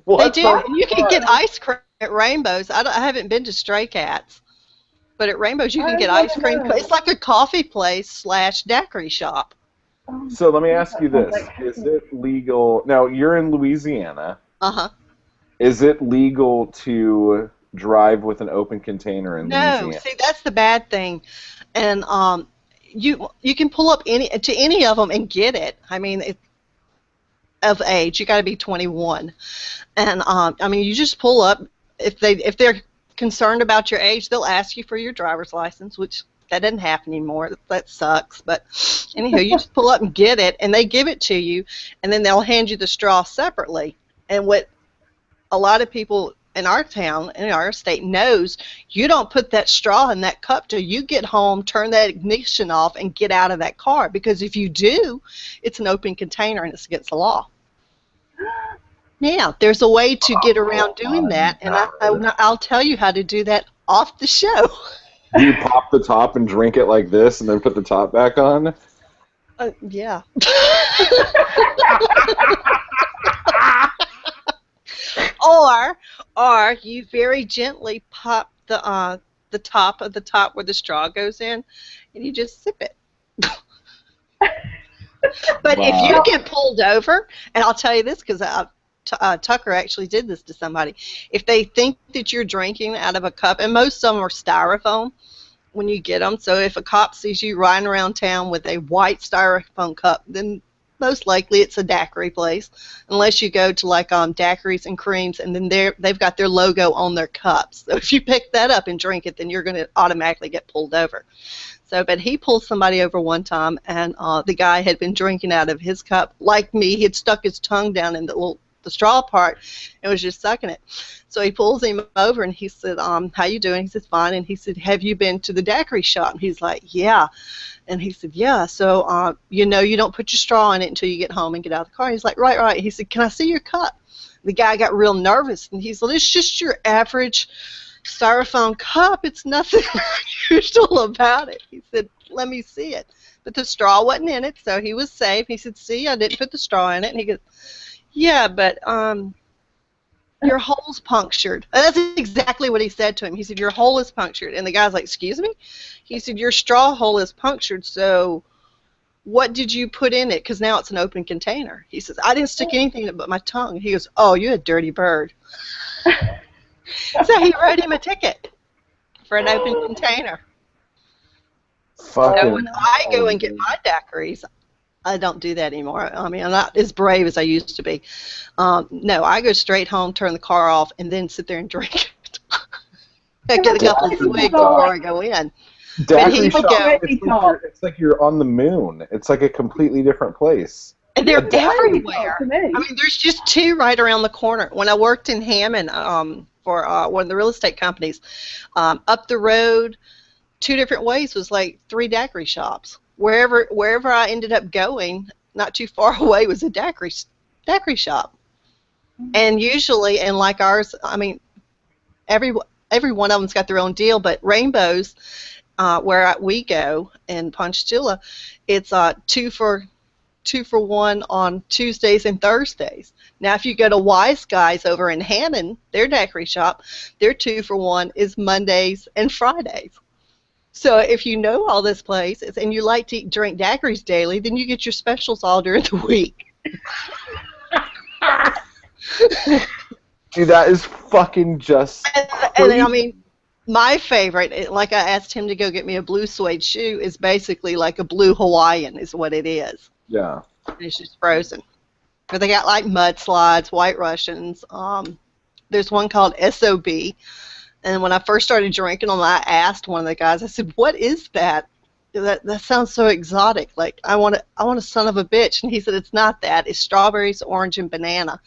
What they do. And you can get ice cream at Rainbow's. I haven't been to Stray Cats, but at Rainbow's you can get ice cream. It's like a coffee place / daiquiri shop. So let me ask you this: is it legal? Now you're in Louisiana. Uh-huh. Is it legal to drive with an open container in Louisiana? No, see, that's the bad thing. And you can pull up to any of them and get it. I mean, of age, you got to be 21. And I mean, you just pull up. If they're concerned about your age, they'll ask you for your driver's license, which that doesn't happen anymore. That sucks. But anyhow, you just pull up and get it, and they give it to you, and then they'll hand you the straw separately. And what a lot of people in our town, in our state, knows, you don't put that straw in that cup till you get home, turn that ignition off, and get out of that car. Because if you do, it's an open container and it's against the law. Yeah, there's a way to get around doing that, and I'll tell you how to do that off the show. Do you pop the top and drink it like this and then put the top back on? Yeah. Or you very gently pop the top of the top where the straw goes in, and you just sip it. But if you get pulled over, and I'll tell you this because Tucker actually did this to somebody. If they think that you're drinking out of a cup, and most of them are styrofoam when you get them, so if a cop sees you riding around town with a white styrofoam cup, then most likely it's a daiquiri place, unless you go to like daiquiris and creams, and then they've got their logo on their cups. So if you pick that up and drink it, then you're going to automatically get pulled over. So, but he pulled somebody over one time, and the guy had been drinking out of his cup. Like me, he had stuck his tongue down in the straw part and was just sucking it. So he pulls him over, and he said, how you doing? He said, fine. And he said, have you been to the daiquiri shop? And he's like, yeah. And he said, yeah. So, you don't put your straw in it until you get home and get out of the car. He's like, right. He said, can I see your cup? The guy got real nervous, and he said, it's just your average styrofoam cup. It's nothing unusual about it. He said, let me see it. But the straw wasn't in it, so he was safe. He said, see, I didn't put the straw in it. And he goes, yeah, but your hole's punctured. And that's exactly what he said to him. He said, your hole is punctured. And the guy's like, excuse me? He said, your straw hole is punctured, so what did you put in it? Because now it's an open container. He says, I didn't stick anything in it but my tongue. He goes, oh, you a dirty bird. So he wrote him a ticket for an open container. So when I go and get my daiquiris, I don't do that anymore. I mean, I'm not as brave as I used to be. No, I go straight home, turn the car off, and then sit there and drink it. I get a couple of swigs before I go in. But he Daiquiri would shop. go, It's like you're on the moon. It's like a completely different place. and they're Dairy talk everywhere. to me. I mean, there's just two right around the corner. When I worked in Hammond for one of the real estate companies, up the road, two different ways was like three daiquiri shops. Wherever I ended up going, not too far away was a daiquiri shop. And usually, and like ours, I mean, every every one of them's got their own deal. But Rainbows, where we go in Ponchatoula, it's two for one on Tuesdays and Thursdays. Now, if you go to Wise Guys over in Hammond, their daiquiri shop, their 2 for 1 is Mondays and Fridays. So if you know all this places and you like to drink daiquiris daily, then you get your specials all during the week. Dude, that is fucking just And I mean, my favorite, like I asked him to go get me a blue suede shoe, is basically like a blue Hawaiian is what it is. yeah. And it's just frozen. But they got like mudslides, White Russians. There's one called SOB. And when I first started drinking them, I asked one of the guys, I said, what is that? That sounds so exotic. Like, I want a son of a bitch. And he said, it's not that. It's strawberries, orange, and banana.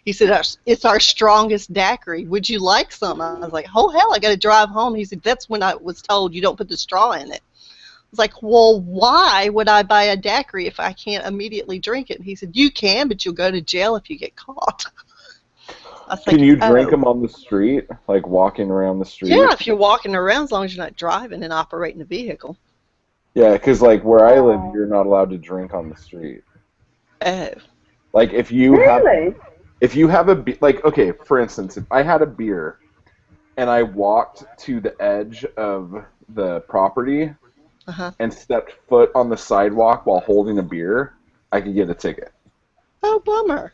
He said, it's our strongest daiquiri. Would you like some? I was like, oh, hell, I got to drive home. He said, that's when I was told you don't put the straw in it. I was like, well, why would I buy a daiquiri if I can't immediately drink it? And he said, you can, but you'll go to jail if you get caught. I was Can like, you drink oh. them on the street, like walking around the street? Yeah, if you're walking around, as long as you're not driving and operating a vehicle. Yeah, because like where I live, you're not allowed to drink on the street. Oh. Like if you Really? have a like okay, for instance, if I had a beer and I walked to the edge of the property and stepped foot on the sidewalk while holding a beer, I could get a ticket. Oh, bummer.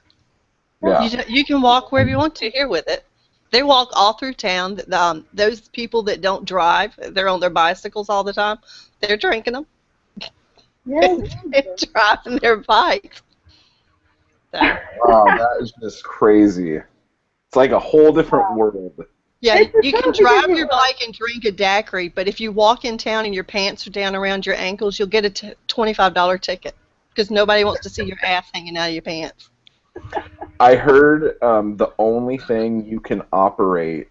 Yeah. You can walk wherever you want to here with it. They walk all through town. Those people that don't drive, they're on their bicycles all the time. They're drinking them. Yeah. And driving their bikes. So, Wow, that is just crazy. It's like a whole different world. yeah, It's you can something drive that your bike and drink a daiquiri, but if you walk in town and your pants are down around your ankles, you'll get a $25 ticket because nobody wants to see your ass hanging out of your pants. I heard the only thing you can operate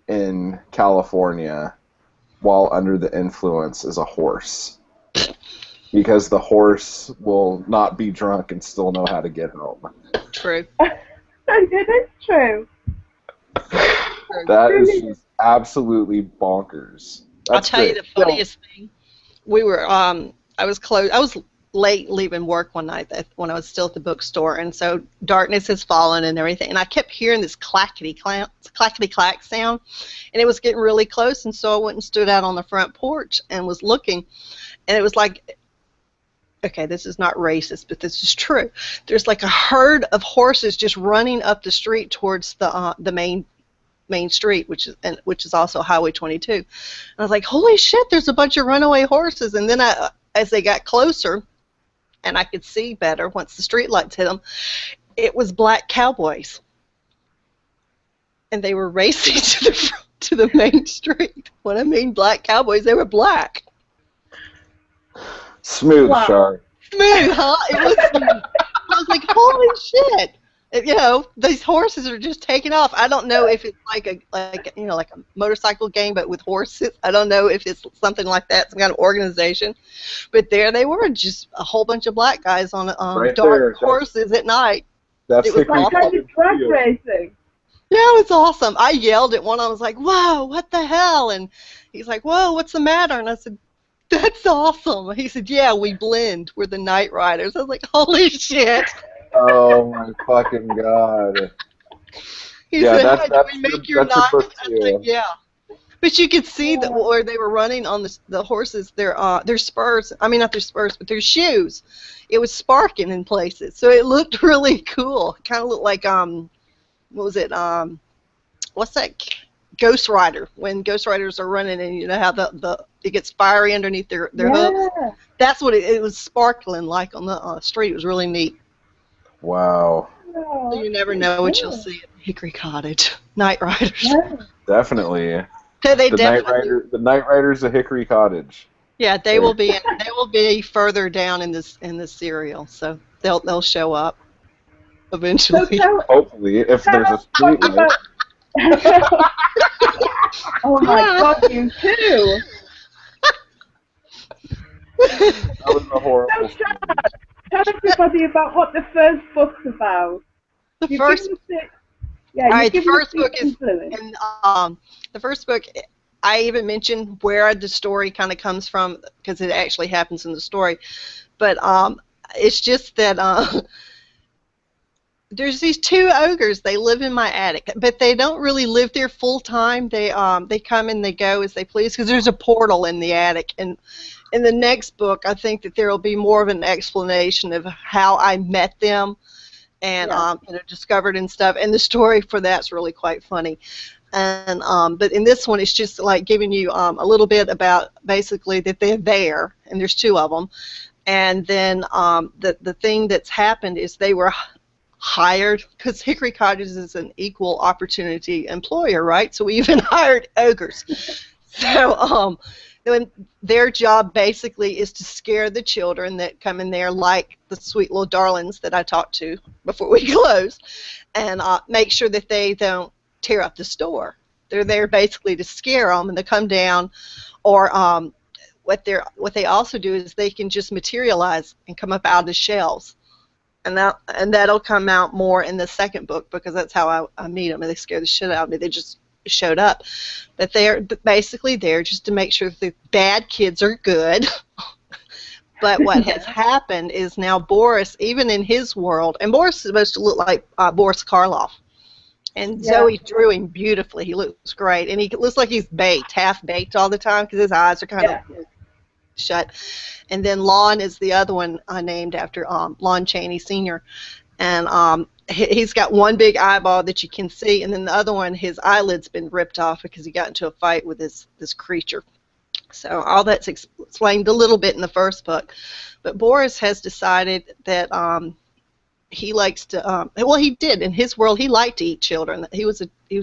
in California while under the influence is a horse. Because the horse will not be drunk and still know how to get home. True. It is true. That is just absolutely bonkers. I'll tell you the funniest thing. We were I was late leaving work one night when I was still at the bookstore, and so darkness has fallen and everything, and I kept hearing this clackety clack sound, and it was getting really close, and so I went and stood out on the front porch and was looking, and it was like, okay, this is not racist, but this is true. There's like a herd of horses just running up the street towards the main street, which is also Highway 22. And I was like, holy shit, there's a bunch of runaway horses. And then as they got closer, and I could see better once the street lights hit them, it was black cowboys, and they were racing to the main street. When I mean black cowboys, they were black. Smooth, Wow. Char. Smooth, huh? It was. I was like, holy shit! You know, these horses are just taking off. I don't know if it's like a motorcycle game, but with horses. I don't know if it's something like that, some kind of organization. But there they were, just a whole bunch of black guys on Right dark there. horses at night. That's It was the Like kind of drag video. racing. Yeah, it was awesome. I yelled at one. I was like, whoa, what the hell? And he's like, whoa, what's the matter? And I said, that's awesome. He said, yeah, we blend. We're the Night Riders. I was like, holy shit. Oh my fucking god. He Yeah, said, that's- hey, do that's we the- make your that's the night? book I was like, too. yeah. But you could see that where they were running on the horses, their spurs. I mean, not their spurs, but their shoes. It was sparking in places, so it looked really cool. It kind of looked like what was it? What's that? Ghost Rider. When Ghost Riders are running, and you know how it gets fiery underneath their hooves. Yeah. That's what it was sparkling like on the street. It was really neat. Wow. So you never know what you'll see at Hickory Cottage. Night Riders. Yeah. Definitely. So they The Night definitely, Rider, the Night Riders of Hickory Cottage. yeah, There. they will be further down in this serial, so they'll show up So eventually. Hopefully, if there's a tell us streetlight. about. Oh my God, you too. That was a So horrible Char, scene. tell everybody about what the first book's about. The You've given first us the, yeah, All you've right, the given us first the book is influence. in the first book. I even mentioned where the story kind of comes from because it actually happens in the story, but it's just that there's these two ogres. They live in my attic, but they don't really live there full time. They come and they go as they please because there's a portal in the attic. And in the next book, I think that there will be more of an explanation of how I met them and Yeah. discovered and stuff. And the story for that's really quite funny. And but in this one, it's just like giving you a little bit about basically that they're there, and there's two of them. And then the thing that's happened is they were hired because Hickory Cottage is an equal opportunity employer, right? So we even hired ogres. So when their job basically is to scare the children that come in there, like the sweet little darlings that I talked to before we close, and make sure that they don't tear up the store. They're there basically to scare them, and they come down, or what they also do is they can just materialize and come up out of the shelves, and that'll come out more in the second book because that's how I meet them, and they scare the shit out of me. They just showed up, but they're basically there just to make sure that the bad kids are good. But what has happened is now Boris, even in his world, and Boris is supposed to look like Boris Karloff. And Yeah. Zoe drew him beautifully. He looks great. And he looks like he's baked, half baked all the time because his eyes are kind Yeah. of shut. And then Lon is the other one named after Lon Chaney Sr. And he's got one big eyeball that you can see. And then the other one, his eyelid's been ripped off because he got into a fight with this creature. So all that's explained a little bit in the first book. But Boris has decided that he likes to well, he did in his world. He liked to eat children. He was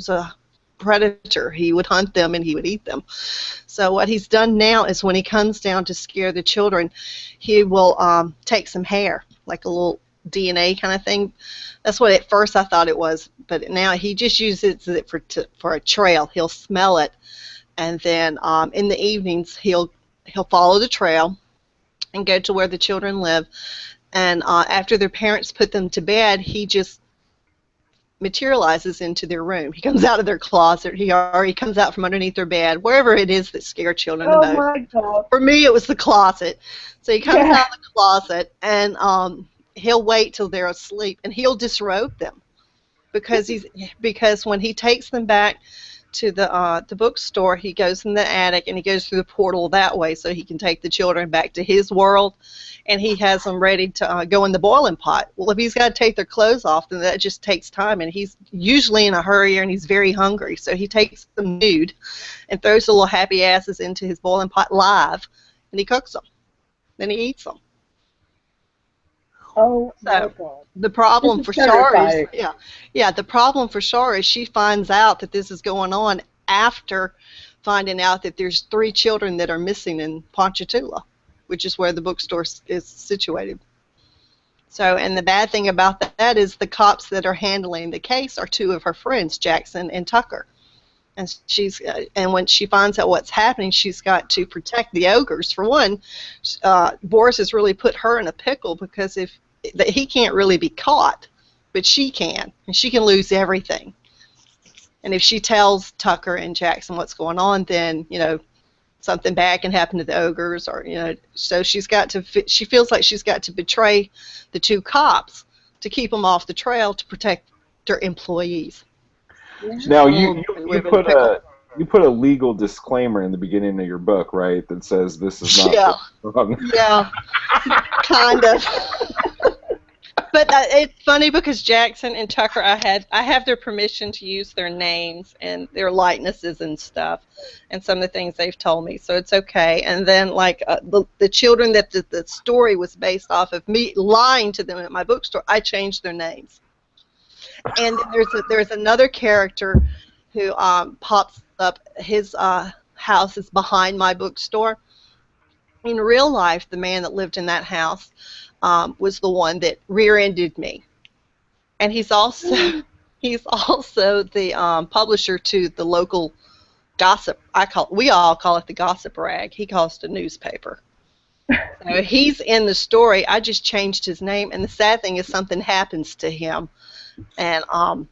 a predator. He would hunt them and he would eat them. So what he's done now is when he comes down to scare the children, he will take some hair, like a little DNA kind of thing. That's what at first I thought it was, but now he just uses it for a trail. He'll smell it, and then in the evenings he'll follow the trail and go to where the children live. And after their parents put them to bed, he just materializes into their room. He comes out of their closet. He comes out from underneath their bed, wherever it is that scares children the Oh most. my God. For me, it was the closet. So he comes Yeah. out of the closet, and he'll wait till they're asleep, and he'll disrobe them because when he takes them back to the bookstore, he goes in the attic and he goes through the portal that way, so he can take the children back to his world, and he has them ready to go in the boiling pot. Well, if he's got to take their clothes off, then that just takes time, and he's usually in a hurry and he's very hungry, so he takes them nude and throws the little happy asses into his boiling pot live, and he cooks them. Then he eats them. Oh my So God. the problem This for is Char is, terrifying. the problem for Char is she finds out that this is going on after finding out that there's 3 children that are missing in Ponchatoula, which is where the bookstore is situated. So, and the bad thing about that is the cops that are handling the case are 2 of her friends, Jackson and Tucker. And when she finds out what's happening, she's got to protect the ogres. For one, Boris has really put her in a pickle because if that he can't really be caught, but she can, and she can lose everything. And if she tells Tucker and Jackson what's going on, then something bad can happen to the ogres, or so she feels like she's got to betray the 2 cops to keep them off the trail to protect their employees. Yeah. Now you put a legal disclaimer in the beginning of your book, right? That says this is not Yeah. wrong. Yeah, kind of. But it's funny because Jackson and Tucker, I have their permission to use their names and their likenesses and stuff, and some of the things they've told me, so it's okay. And then like the children that the story was based off of me lying to them at my bookstore, I changed their names. And then there's another character who pops up. His house is behind my bookstore. In real life, the man that lived in that house was the one that rear-ended me, and he's also the publisher to the local gossip. We all call it the gossip rag. He calls it a newspaper. So he's in the story. I just changed his name, and the sad thing is something happens to him, and Well,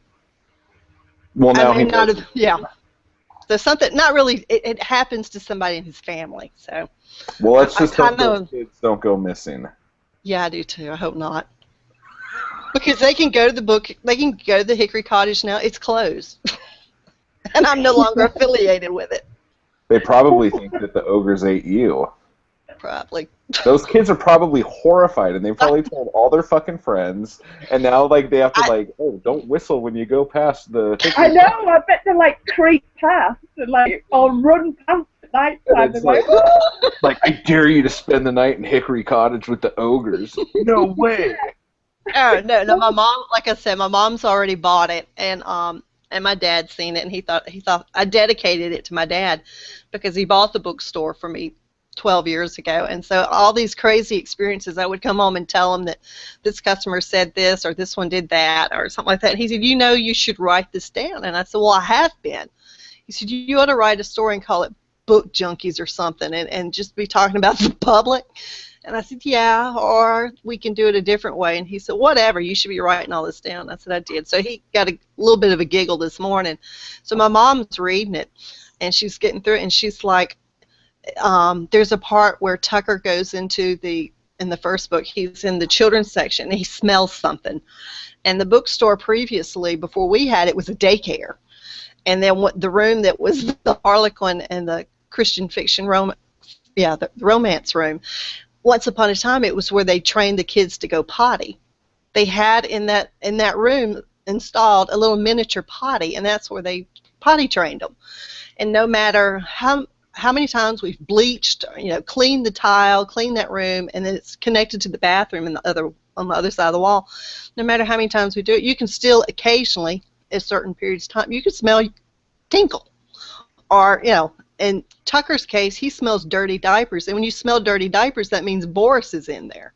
now I may he not does. have, yeah. So something, not really, it happens to somebody in his family. So Well, let's I just hope kind those of, kids don't go missing. yeah, I do too. I hope not, because they can go to the Hickory Cottage now. It's closed, and I'm no longer affiliated with it. They probably think that the ogres ate you. Probably. Those kids are probably horrified, and they've probably told all their fucking friends, and now like they have to oh, don't whistle when you go past the. I know. I bet they like creep past and or run past at night time. It's Like, like, I dare you to spend the night in Hickory Cottage with the ogres. No way. Oh no, my mom, like I said, my mom's already bought it, and my dad's seen it, and he thought I dedicated it to my dad because he bought the bookstore for me 12 years ago, and so all these crazy experiences, I would come home and tell him that this customer said this or this one did that or something like that. And he said, you should write this down. And I said, well, I have been. He said, you ought to write a story and call it Book Junkies or something, and just be talking about the public. And I said, yeah, or we can do it a different way. And he said, whatever, you should be writing all this down. I said, I did. So he got a little bit of a giggle this morning. So my mom's reading it, and she's getting through it, and she's like, there's a part where Tucker goes in the first book, he's in the children's section, and he smells something. And the bookstore previously, before we had it, was a daycare. And then the room that was the Harlequin and the Christian fiction the romance room, once upon a time it was where they trained the kids to go potty. They had in that room installed a little miniature potty, and that's where they potty trained them. And no matter how many times we've bleached, cleaned the tile, cleaned that room, and then it's connected to the bathroom on the other side of the wall. No matter how many times we do it, you can still occasionally, at certain periods of time, you can smell tinkle. Or, in Tucker's case, he smells dirty diapers. And when you smell dirty diapers, that means Boris is in there.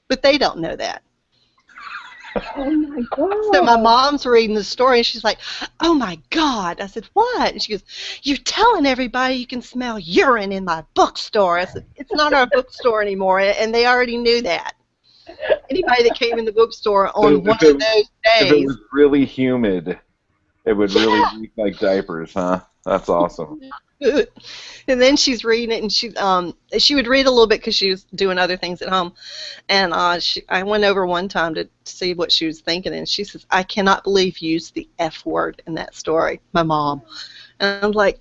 But they don't know that. oh my God. So my mom's reading the story, and she's like, oh, my God. I said, what? And she goes, you're telling everybody you can smell urine in my bookstore. I said, it's not our bookstore anymore, and they already knew that. Anybody that came in the bookstore on one of those days. If it was really humid, it would really leak like diapers, huh? That's awesome. And then she's reading it, and she would read a little bit because she was doing other things at home. And I went over one time to see what she was thinking, and she says, I cannot believe you used the F word in that story, my mom. And I'm like,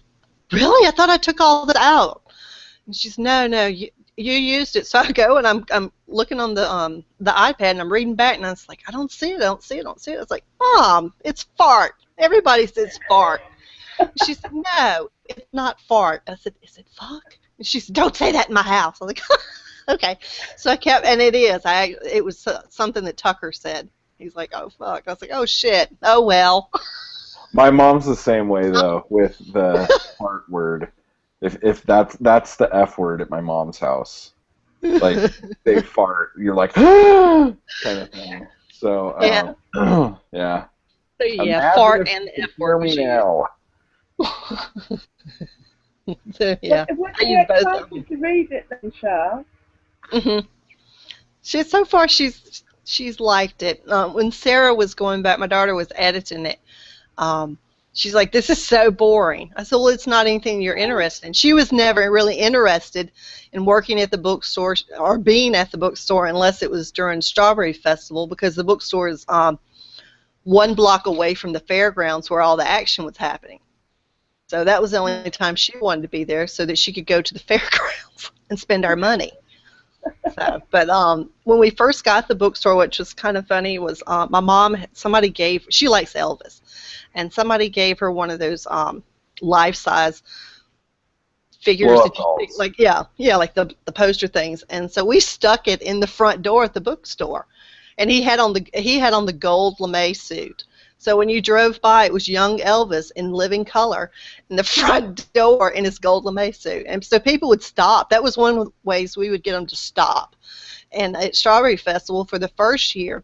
really? I thought I took all that out. And she's, no, you used it. So I go, and I'm looking on the iPad, and I'm reading back, and I was like, I don't see it. I was like, Mom, it's fart. Everybody says fart. She said, no, it's not fart. I said, is it fuck? And she said, don't say that in my house. I was like, okay. So I kept, and it is. It was something that Tucker said. He's like, oh, fuck. I was like, oh, shit. Oh, well. My mom's the same way, though, with the fart word. If that's the F word at my mom's house. Like, they fart. You're like, kind of thing. So, yeah. Yeah. So, yeah, Imagine fart and the F word. Hear me now. So, yeah. Would I you use both of excited them. to read it then, Char? So far she's liked it. When Sarah was going back, my daughter was editing it. She's like, this is so boring. I said, well, it's not anything you're interested in. She was never really interested in working at the bookstore or being at the bookstore unless it was during Strawberry Festival, because the bookstore is 1 block away from the fairgrounds where all the action was happening. So that was the only time she wanted to be there, so that she could go to the fairgrounds and spend our money. So, but when we first got the bookstore, which was kind of funny, was my mom, she likes Elvis, and somebody gave her one of those life-size figures that you, like like the poster things, and so we stuck it in the front door at the bookstore, and he had on the gold lame suit. So when you drove by, it was young Elvis in living color in the front door in his gold lame suit. And so people would stop. That was one of the ways we would get them to stop. And at Strawberry Festival for the first year,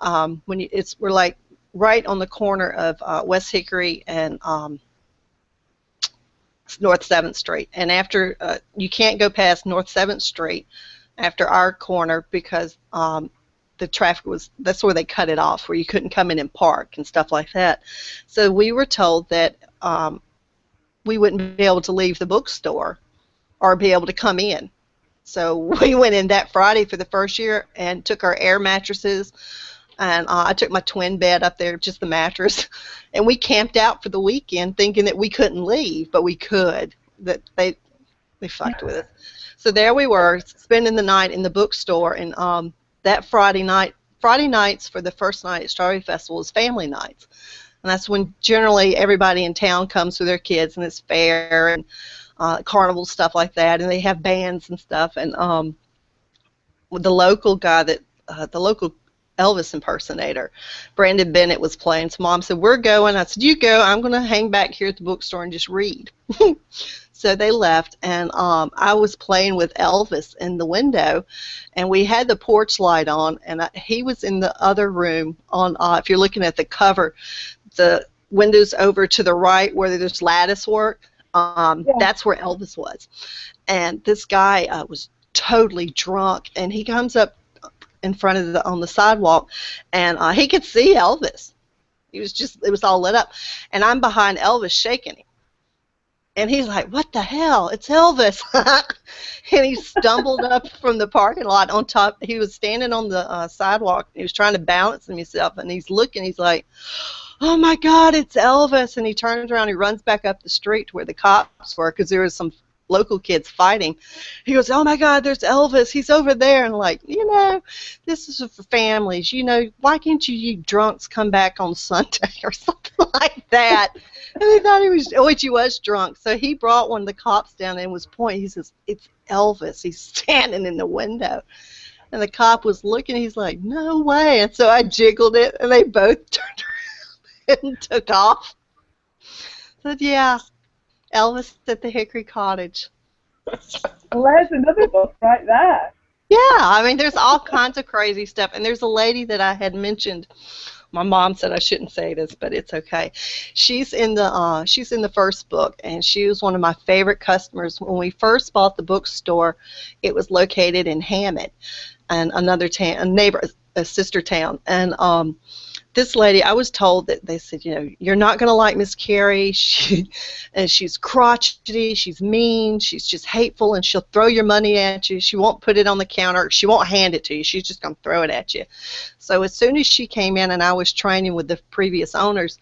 we're like right on the corner of West Hickory and North 7th Street. And after you can't go past North 7th Street after our corner because the traffic that's where they cut it off, where you couldn't come in and park and stuff like that. So we were told that we wouldn't be able to leave the bookstore or be able to come in. So we went in that Friday for the first year and took our air mattresses, and I took my twin bed up there, just the mattress, and we camped out for the weekend thinking that we couldn't leave, but we could. That they fucked with us. So there we were, spending the night in the bookstore, and that Friday nights for the first night at Strawberry Festival is family nights. And that's when generally everybody in town comes with their kids, and it's fair and carnival stuff like that, and they have bands and stuff. And the local guy the local Elvis impersonator, Brandon Bennett, was playing. So Mom said, "We're going." I said, "You go. I'm going to hang back here at the bookstore and just read." So they left, and I was playing with Elvis in the window, and we had the porch light on, and he was in the other room on, if you're looking at the cover, the windows over to the right where there's lattice work, that's where Elvis was. And this guy was totally drunk, and he comes up in front of on the sidewalk, and he could see Elvis. It was all lit up, and I'm behind Elvis shaking him. And he's like, "What the hell? It's Elvis." And he stumbled up from the parking lot on top. He was standing on the sidewalk. He was trying to balance himself, and he's looking. He's like, "Oh, my God, it's Elvis." And he turns around. He runs back up the street to where the cops were because there was some local kids fighting. He goes, "Oh, my God, there's Elvis. He's over there." And like, this is for families. Why can't you drunks come back on Sunday or something like that? And they thought he was drunk. So he brought one of the cops down and was pointing. He says, "It's Elvis. He's standing in the window." And the cop was looking. He's like, "No way." And so I jiggled it, and they both turned around and took off. So, yeah, Elvis at the Hickory Cottage. Well, there's another book right there. Yeah, I mean, there's all kinds of crazy stuff. And there's a lady that I had mentioned. My mom said I shouldn't say this, but it's okay. She's in the first book, and she was one of my favorite customers. When we first bought the bookstore, it was located in Hammett, and another town, a sister town. And this lady, I was told that they said, "You're not going to like Miss Carrie. She's crotchety, she's mean, she's just hateful, and she'll throw your money at you. She won't put it on the counter. She won't hand it to you. She's just going to throw it at you." So as soon as she came in and I was training with the previous owners,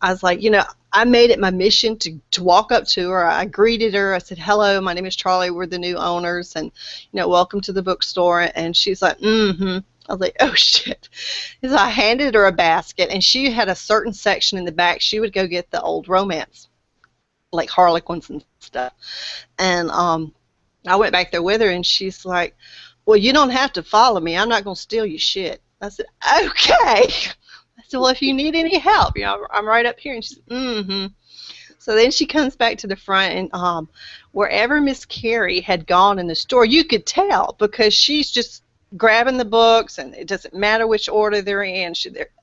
I was like, I made it my mission to walk up to her. I greeted her. I said, "Hello, my name is Charlie. We're the new owners, and welcome to the bookstore." And she's like, "Mm-hmm." I was like, "Oh, shit." So I handed her a basket, and she had a certain section in the back. She would go get the old romance, like Harlequins and stuff. And I went back there with her, and she's like, "Well, you don't have to follow me. I'm not going to steal your shit." I said, "Okay." I said, "Well, if you need any help, I'm right up here." And she's, "Mm-hmm." So then she comes back to the front, and wherever Miss Carrie had gone in the store, you could tell because she's just grabbing the books, and it doesn't matter which order they're in,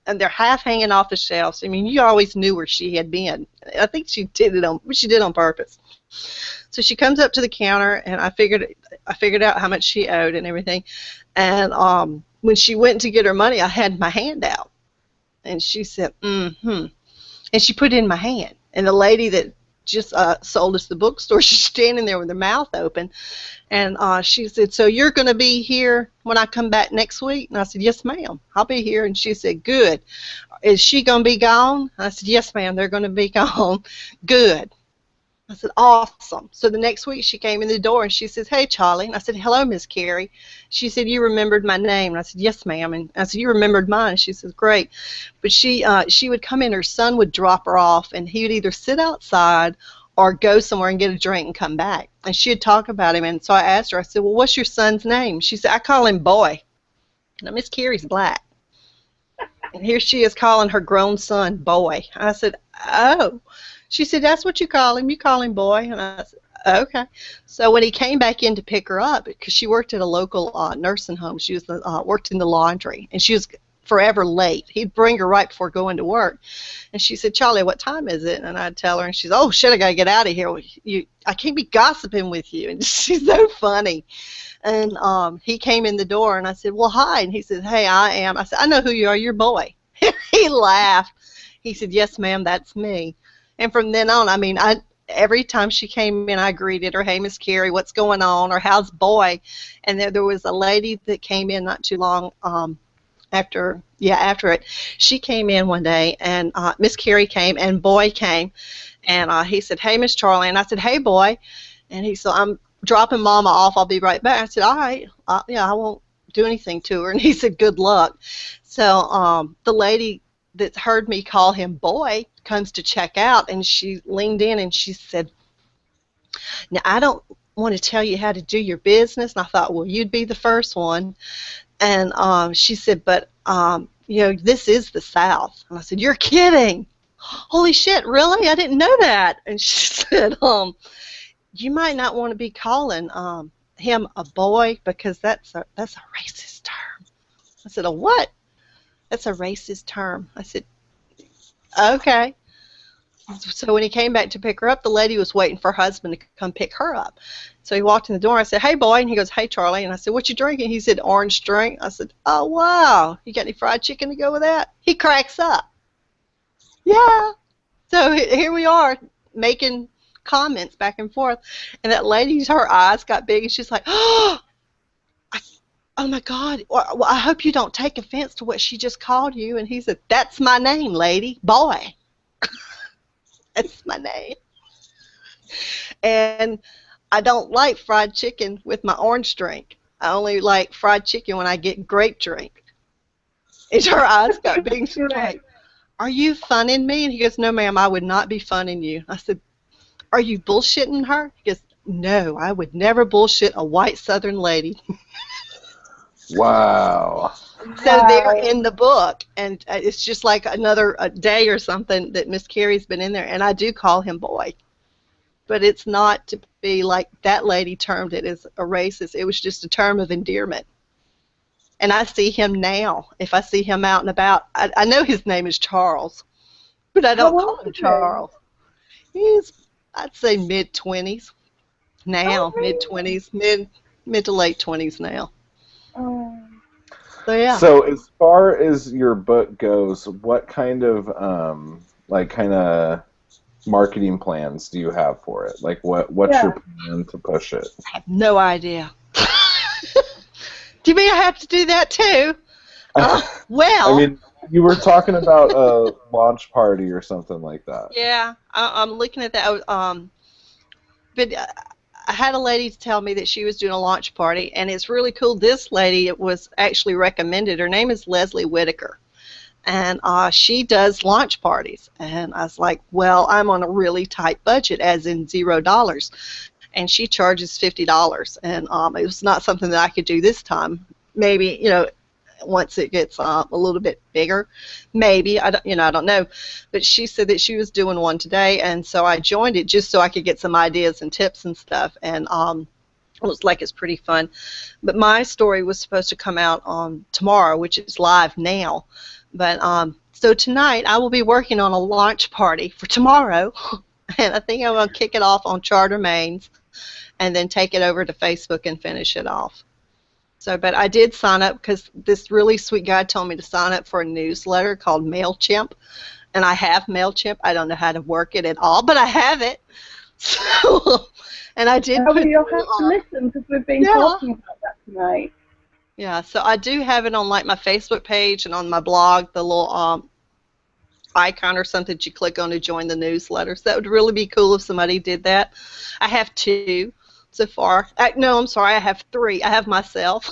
and they're half hanging off the shelves. I mean, you always knew where she had been. I think she did on purpose. So she comes up to the counter, and I figured out how much she owed and everything. And when she went to get her money, I had my hand out, and she said, "Mm-hmm," and she put it in my hand. And the lady that just sold us the bookstore, she's standing there with her mouth open, and she said, "So you're going to be here when I come back next week?" And I said, "Yes, ma'am, I'll be here." And she said, "Good. Is she going to be gone?" And I said, "Yes, ma'am, they're going to be gone." "Good." I said, "Awesome." So the next week she came in the door, and she says, "Hey, Charlie." And I said, "Hello, Miss Carrie." She said, "You remembered my name?" And I said, "Yes, ma'am." And I said, "You remembered mine?" And she says, "Great." But she would come in, her son would drop her off, and he would either sit outside or go somewhere and get a drink and come back. And she would talk about him. And so I asked her, I said, "Well, what's your son's name?" She said, "I call him Boy." Now, Miss Carrie's black. And here she is calling her grown son boy. I said, oh. She said, that's what you call him. You call him boy. And I said, okay. So when he came back in to pick her up, because she worked at a local nursing home, she was worked in the laundry, and she was forever late. He'd bring her right before going to work. And she said, Charlie, what time is it? And I'd tell her, and she's, oh, shit, I got to get out of here. I can't be gossiping with you. And she's so funny. And he came in the door, and I said, well, hi. And he said, hey, I am. I said, I know who you are. You're boy. He laughed. He said, yes, ma'am, that's me. And from then on, I mean, every time she came in, I greeted her, hey, Miss Carrie, what's going on? Or how's boy? And there was a lady that came in not too long after it. She came in one day, and Miss Carrie came, and boy came. And he said, hey, Miss Charlie. And I said, hey, boy. And he said, I'm dropping Mama off. I'll be right back. I said, all right. Yeah, I won't do anything to her. And he said, good luck. So the lady that heard me call him boy comes to check out, and she leaned in and she said, now, I don't want to tell you how to do your business. And I thought, well, you'd be the first one. And she said, but, this is the South. And I said, you're kidding. Holy shit, really? I didn't know that. And she said, you might not want to be calling him a boy, because that's a racist term. I said, a what? That's a racist term. I said, okay. So when he came back to pick her up, the lady was waiting for her husband to come pick her up. So he walked in the door. I said, hey, boy. And he goes, hey, Charlie. And I said, what you drinking? He said, orange drink. I said, oh, wow. You got any fried chicken to go with that? He cracks up. Yeah. So here we are making comments back and forth. And that lady, her eyes got big, and she's like, oh my God, well, I hope you don't take offense to what she just called you. And he said, that's my name, lady, boy. That's my name. And I don't like fried chicken with my orange drink. I only like fried chicken when I get grape drink. And her eyes got big, and she's like, are you funning me? And he goes, no, ma'am, I would not be funning you. I said, are you bullshitting her? He goes, no, I would never bullshit a white Southern lady. Wow. So they're in the book, and it's just like another day or something that Miss Carrie's been in there, and I do call him boy. But it's not to be like that lady termed it as a racist. It was just a term of endearment. And I see him now. If I see him out and about, I know his name is Charles, but I don't call him Charles. He's, I'd say, mid-20s now, mid-20s, mid to late 20s now. So yeah. So as far as your book goes, what kind of marketing plans do you have for it? Like what's your plan to push it? I have no idea. Do you mean I have to do that too? Well, I mean, you were talking about a launch party or something like that. Yeah, I'm looking at that. But I had a lady tell me that she was doing a launch party, and it's really cool. This lady was actually recommended. Her name is Leslie Whitaker, and she does launch parties. And I was like, well, I'm on a really tight budget, as in $0, and she charges $50. And it was not something that I could do this time. Maybe, once it gets a little bit bigger, maybe. I don't know. But she said that she was doing one today, and so I joined it just so I could get some ideas and tips and stuff. And it looks like it's pretty fun. But my story was supposed to come out on tomorrow, which is live now. But so tonight I will be working on a launch party for tomorrow, and I think I'm going to kick it off on Charter Mains, and then take it over to Facebook and finish it off. So, but I did sign up because this really sweet guy told me to sign up for a newsletter called MailChimp, and I have MailChimp. I don't know how to work it at all, but I have it. So, and I did. You'll have to listen because we've been talking about that tonight. Yeah, so I do have it on like my Facebook page and on my blog, the little icon or something that you click on to join the newsletter. So that would really be cool if somebody did that. I have 2. So far. No, I'm sorry, I have 3. I have myself.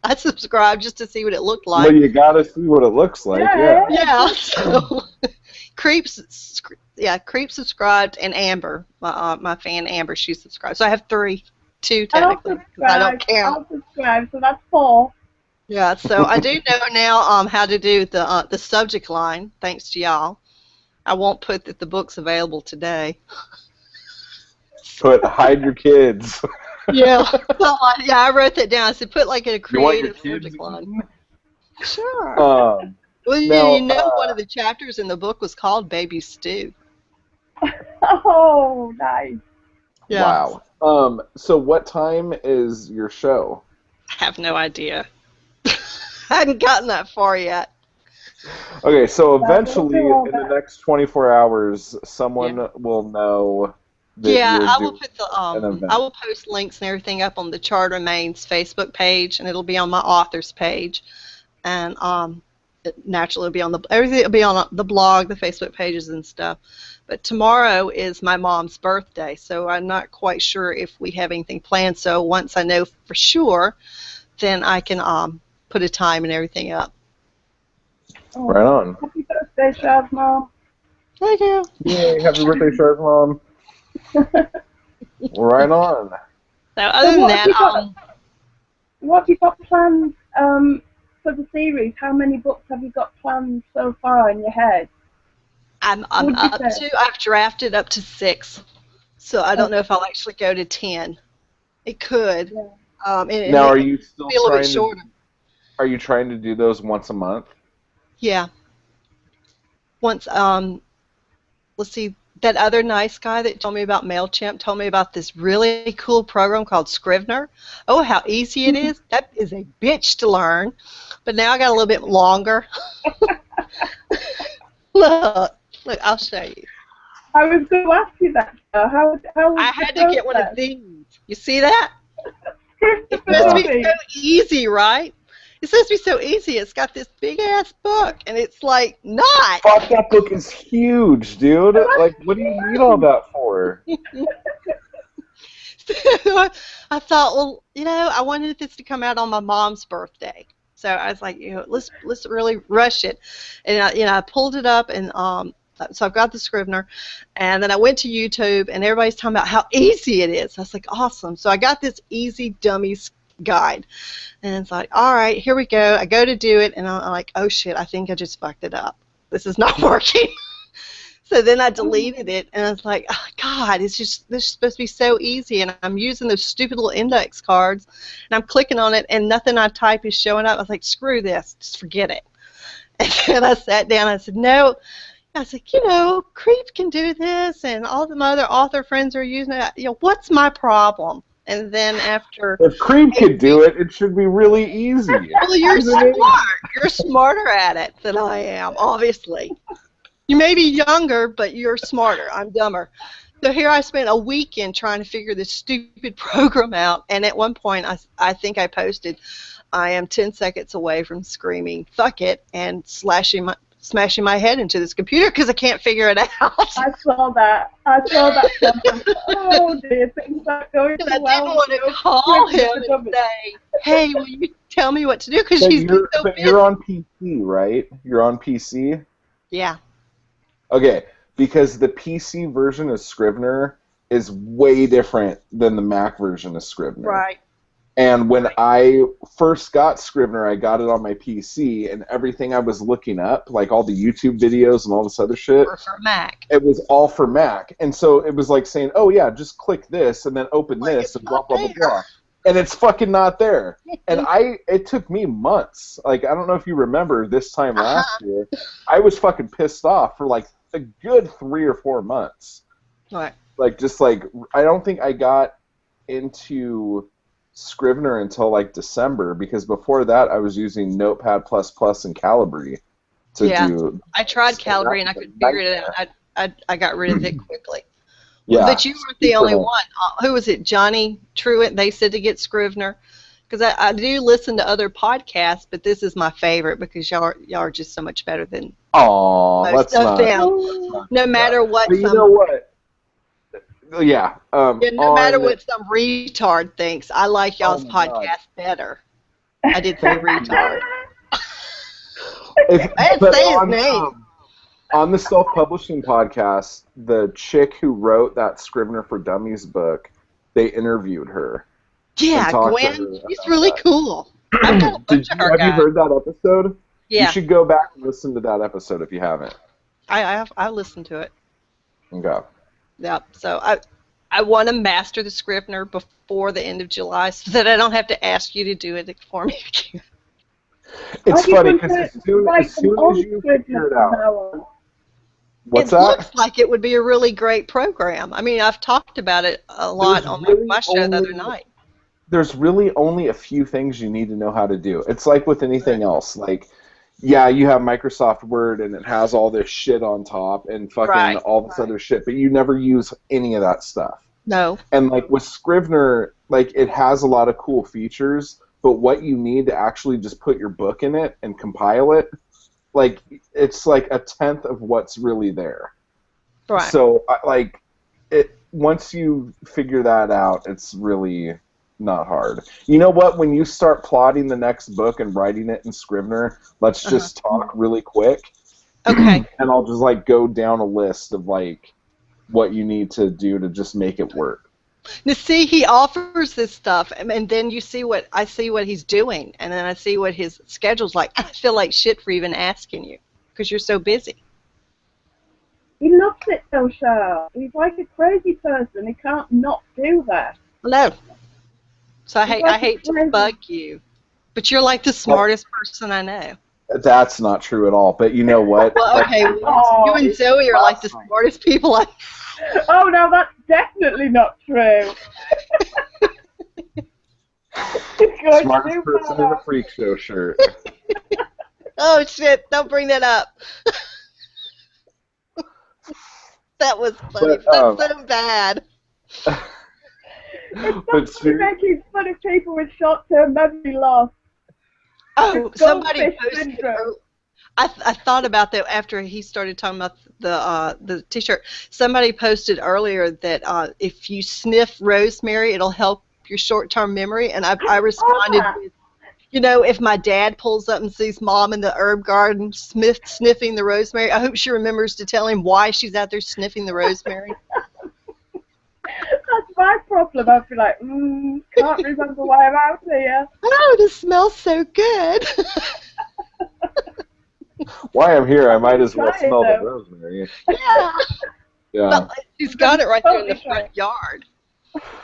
I subscribed just to see what it looked like. Well, you got to see what it looks like, yeah. Yeah. So, Creep subscribed, and Amber, my fan Amber, she subscribed. So I have 2 technically, because I don't count. I'll subscribe, so that's 4. Yeah, so I do know now how to do the subject line, thanks to y'all. I won't put that the book's available today. Hide your kids. Yeah. Yeah, I wrote that down. I said put like a You want your creative kids subject line. eaten? Sure. Um, Well, now, you know, one of the chapters in the book was called Baby Stew. Oh, nice. Yeah. wow. So what time is your show? I have no idea. I hadn't gotten that far yet. Okay, so Yeah, we'll eventually, do all in the that. next 24 hours, Yeah. someone will know that Yeah, you're I will doing put the an I event. will post links and everything up on the Char Remains Facebook page, and it'll be on my author's page, and naturally it'll be on the everything will be on the blog, the Facebook pages and stuff. But tomorrow is my mom's birthday, so I'm not quite sure if we have anything planned. So once I know for sure, then I can put a time and everything up. Oh, Right on. happy birthday, Char's mom. Thank you. Yay, happy birthday, Shark Mom. Right on. So So other than what have that, you got? What have you got planned for the series? How many books have you got planned so far in your head? I'm Would you up say? to I've drafted up to 6, so I don't know if Okay. I'll actually go to 10. It could, Yeah. and Now, it are could you still be a little bit trying to? shorter. Are you trying to do those once a month? Yeah. Once, let's see, that other nice guy that told me about MailChimp told me about this really cool program called Scrivener. Oh, how easy it is. That is a bitch to learn. But now I got a little bit longer. Look, I'll show you. I was going to ask you that. How was I the had to get one of process? these. You see that? It's supposed to Yeah. be so easy, right? It's supposed to be so easy. It's got this big ass book, and it's like not. Fuck, that book is huge, dude. Like, what do you need all that for? So I thought, well, I wanted this to come out on my mom's birthday. So I was like, let's really rush it, and I pulled it up, and so I've got the Scrivener, and then I went to YouTube, and everybody's talking about how easy it is. I was like, awesome. So I got this easy dummies guide, and it's like, all right, here we go. I go to do it, and I'm like, oh shit, I think I just fucked it up. This is not working. So then I deleted it, and I was like, oh, God, this is supposed to be so easy, and I'm using those stupid little index cards, and I'm clicking on it, and nothing I type is showing up. I was like, screw this, just forget it. And then I sat down, and I said, no. I was like, Creep can do this, and all the other author friends are using it. What's my problem? And then after If Creep 8 could do it, it should be really easy. well, you're Isn't it? smart. You're smarter at it than I am, obviously. You may be younger, but you're smarter. I'm dumber. So here I spent a weekend trying to figure this stupid program out, and at one point I think I posted, I am 10 seconds away from screaming, fuck it, and smashing my head into this computer because I can't figure it out. I saw that. Oh dear, things are going And I too well. didn't want to call him and say, hey, will you tell me what to do? Because But she's been so but busy. you're on PC, right? You're on PC? Yeah. Okay, because the PC version of Scrivener is way different than the Mac version of Scrivener. Right. And when I first got Scrivener, I got it on my PC, and everything I was looking up, like all the YouTube videos and all this other shit, Or for Mac. it was all for Mac. And so it was like saying, oh yeah, just click this and then open Like, this it's and blah, not blah, blah, there. blah. And it's fucking not there. And it took me months. Like, I don't know if you remember this time last year, I was fucking pissed off for like a good 3 or 4 months. Right. Like, just like, I don't think I got into Scrivener until like December, because before that I was using Notepad++ and Calibri to do. I tried and Calibri that and I was a couldn't figure it nightmare. out. I got rid of it quickly. Yeah, But you weren't the super only nice. one. Who was it? Johnny Truitt. They said to get Scrivener. Because I do listen to other podcasts, but this is my favorite because y'all are just so much better than Aw, most let's of not. them. Oh, No matter what But you some know what? Yeah. no matter what some retard thinks, I like Oh y'all's my God. podcast better. I did say retard. If, I didn't but say his name. on the self-publishing podcast, the chick who wrote that Scrivener for Dummies book, they interviewed her. Yeah, talk to Gwen. her She's about really that. cool. I've got a bunch of her Have you guys. heard that episode? You Yeah, should go back and listen to that episode if you haven't. I listened to it. Okay. Yep. So I want to master the Scrivener before the end of July so that I don't have to ask you to do it for me again. It's Are you funny going because to as soon write as them you on figure Scrivener it from out, now on? what's It that? looks like it would be a really great program. I mean, I've talked about it a lot There's on really my show the other only night. there's really only a few things you need to know how to do. It's like with anything Right. else. Like, yeah, you have Microsoft Word and it has all this shit on top and fucking Right. all this other shit, but you never use any of that stuff. No. And like with Scrivener, like it has a lot of cool features, but what you need to actually just put your book in it and compile it, like it's like a tenth of what's really there. Right. So like it once you figure that out, it's really not hard. You know what? When you start plotting the next book and writing it in Scrivener, let's just talk really quick, Okay. and I'll just like go down a list of like what you need to do to just make it work. Now, see, he offers this stuff, and then you see what I see what he's doing, and then I see what his schedule's like. I feel like shit for even asking you because you're so busy. He loves it though, Char. He's like a crazy person. He can't not do that. No. So I He's hate like a to crazy- bug you, but you're like the smartest person I know. That's not true at all. But you know what? Well, okay, Oh. you and Zoe are like the smartest people I. Oh, no, that's definitely not true. It's going Smartest too person in a far. freak show shirt. Oh shit! Don't bring that up. That was funny. But, That's so bad. It's not But funny making fun of people with short-term memory loss. Oh, It's somebody goldfish posted. syndrome. I thought about that after he started talking about the T-shirt. Somebody posted earlier that if you sniff rosemary, it'll help your short-term memory. And I responded with, you know, if my dad pulls up and sees Mom in the herb garden sniffing the rosemary, I hope she remembers to tell him why she's out there sniffing the rosemary. That's my problem. I'd be like, can't remember why I'm out here. Oh, this smells so good. Why I'm here, I might as well Try it, smell the though. rosemary. Yeah. Yeah. Well, she's got it right there in the Totally front yard.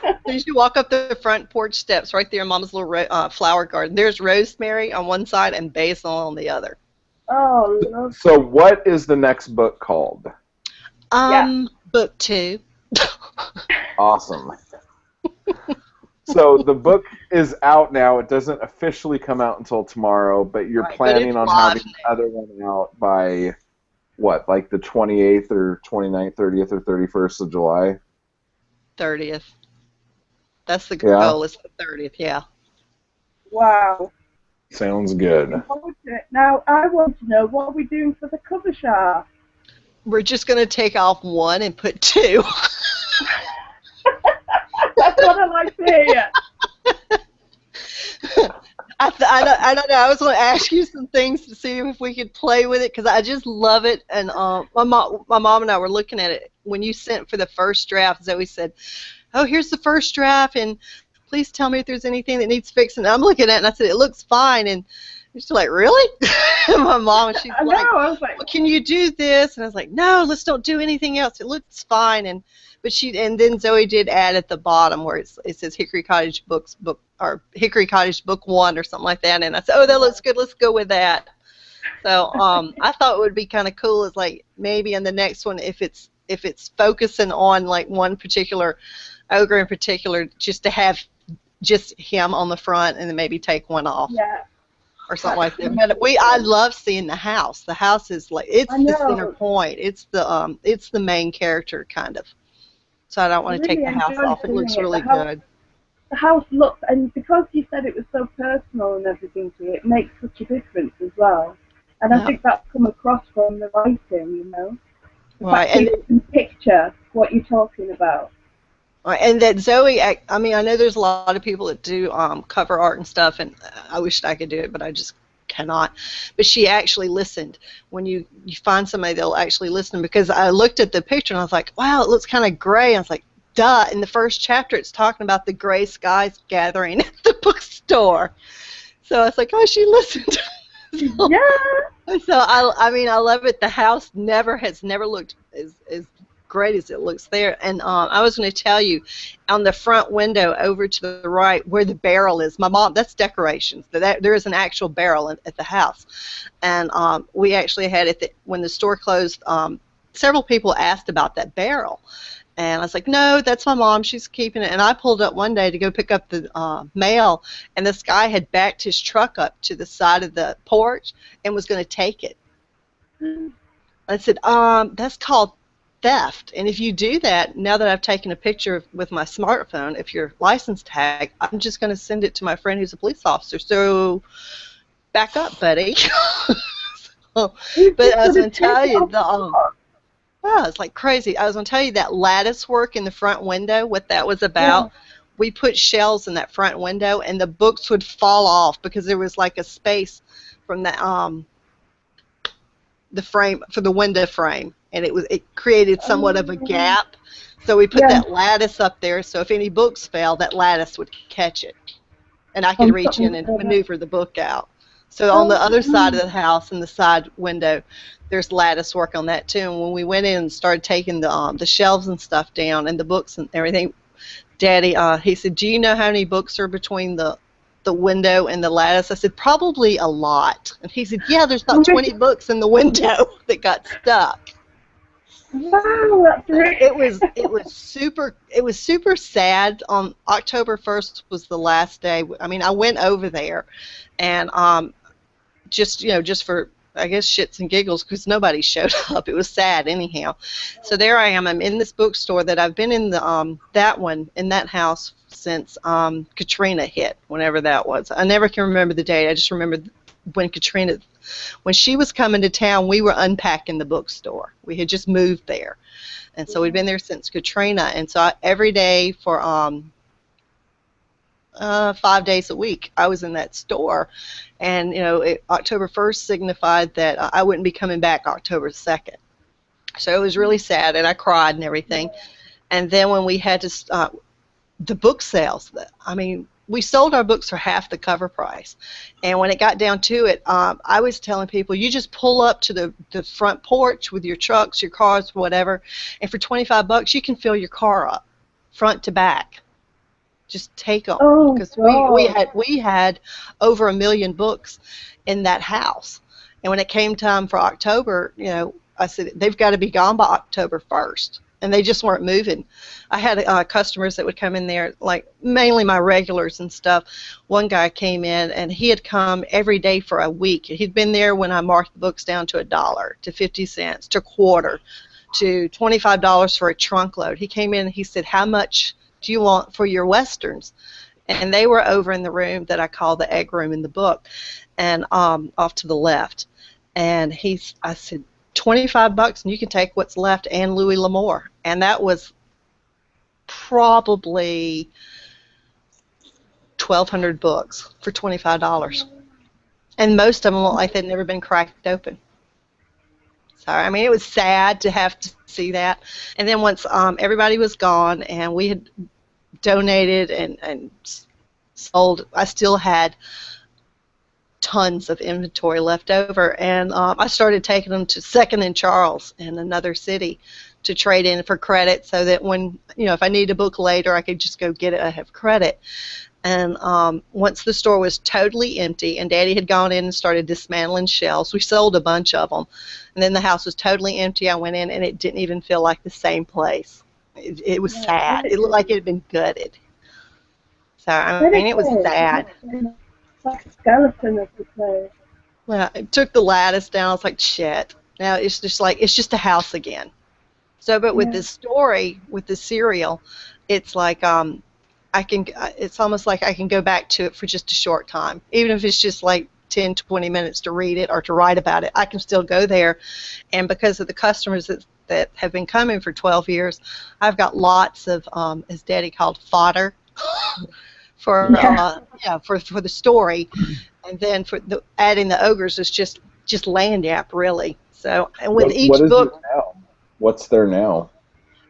As soon as you walk up the front porch steps, right there in Mama's little flower garden, there's rosemary on one side and basil on the other. Oh, love. So what is the next book called? Book 2. Awesome. So the book is out now. It doesn't officially come out until tomorrow, but you're Right, but planning it's on live having the other one out by what, like the 28th or 29th, 30th or 31st of July? 30th. That's the Yeah. goal. Is the 30th. Yeah. Wow. Sounds good. Now, I want to know, what are we doing for the cover shot? We're just gonna take off one and put 2. That's what I like to hear. I don't know. I was going to ask you some things to see if we could play with it because I just love it. And my mom and I were looking at it when you sent for the first draft. Zoe said, "Oh, here's the first draft, and please tell me if there's anything that needs fixing." And I'm looking at it and I said, "It looks fine." And she's like, "Really?" And my mom, she's I know, like, I was like, "Well, can you do this?" And I was like, "No, let's don't do anything else. It looks fine." And then Zoe did add at the bottom where it says Hickory Cottage book Hickory Cottage book 1 or something like that. And I said, "Oh, that looks good. Let's go with that." So I thought it would be kind of cool is like maybe in the next one if it's focusing on like one particular ogre in particular, just to have just him on the front and then maybe take one off. yeah. Or something like that. But I love seeing the house. The house is like it's I the know. center point. It's the main character kind of. So I don't want to take really the house enjoyed off. It looks seeing it. really The house- good. The house looks, and because you said it was so personal and everything to it, it makes such a difference as well. And Yeah. I think that's come across from the writing, you know. The Right, fact that you can picture what you're talking about. And that Zoe, I mean, I know there's a lot of people that do cover art and stuff, and I wish I could do it, but I just cannot. But she actually listened. When you find somebody, they'll actually listen, because I looked at the picture and I was like, wow, it looks kind of gray. I was like, duh. In the first chapter, it's talking about the gray skies gathering at the bookstore. So I was like, oh, she listened. So, Yeah. so I mean, I love it. The house has never looked as great as it looks there. And I was going to tell you, on the front window over to the right, where the barrel is, my mom, that's decorations. There is an actual barrel at the house, and we actually had it when the store closed. Several people asked about that barrel. And I was like, no, that's my mom. She's keeping it. And I pulled up one day to go pick up the mail, and this guy had backed his truck up to the side of the porch and was going to take it. I said, that's called theft. And if you do that, now that I've taken a picture with my smartphone, if your license tag, I'm just going to send it to my friend who's a police officer. So back up, buddy. But I was going to tell you, wow, it's like crazy. I was going to tell you that lattice work in the front window, what that was about. Yeah. We put shelves in that front window, and the books would fall off because there was like a space from the frame for the window frame, and it created somewhat of a gap. So we put that lattice up there, so if any books fell, that lattice would catch it, and I could reach in and maneuver the book out. So on the other side of the house, in the side window, there's lattice work on that too. And when we went in and started taking the shelves and stuff down and the books and everything, Daddy, he said, "Do you know how many books are between the window and the lattice?" I said, "Probably a lot." And he said, "Yeah, there's about 20 books in the window that got stuck." Wow, that's great. It was super sad. October 1st was the last day. I mean, I went over there, and just for, I guess, shits and giggles, because nobody showed up. It was sad anyhow. So there I am. I'm in this bookstore that I've been in that house since Katrina hit, whenever that was. I never can remember the date. I just remember when she was coming to town, we were unpacking the bookstore. We had just moved there, and so we'd been there since Katrina. And so every day for 5 days a week, I was in that store. And, October 1st signified that I wouldn't be coming back October 2nd. So it was really sad, and I cried and everything. And then when we had to, the book sales, we sold our books for half the cover price. And when it got down to it, I was telling people, you just pull up to the front porch with your trucks, your cars, whatever, and for $25 you can fill your car up, front to back. Just take them, because we had over 1 million books in that house. And when it came time for October, I said they've got to be gone by October 1st, and they just weren't moving. I had customers that would come in there, like mainly my regulars and stuff. One guy came in, and he had come every day for a week. He'd been there when I marked the books down to $1, to 50 cents, to $1, to $25 for a trunk load. He came in and he said, "How much do you want for your Westerns?" And they were over in the room that I call the egg room in the book, and off to the left. And I said, $25 and you can take what's left and Louis L'Amour. And that was probably 1,200 books for $25. And most of them looked like they'd never been cracked open. So, it was sad to have to see that. And then once everybody was gone and we had donated and sold, I still had tons of inventory left over. And I started taking them to 2nd and Charles in another city to trade in for credit, so that when, if I need a book later, I could just go get it. I have credit. And once the store was totally empty and Daddy had gone in and started dismantling shelves, we sold a bunch of them. And then the house was totally empty. I went in, and it didn't even feel like the same place. It was sad. It looked like it had been gutted. So, it was sad. It's like a skeleton of the place. Well, it took the lattice down. I was like, shit. Now it's just a house again. So, but with this story, with the serial, it's like it's almost like I can go back to it for just a short time. Even if it's just like 10, 20 minutes to read it or to write about it, I can still go there. And because of the customers that have been coming for 12 years, I've got lots of, as Daddy called, fodder for the story. And then for adding the ogres is just land yap, really. So, and with each book. Now? What's there now?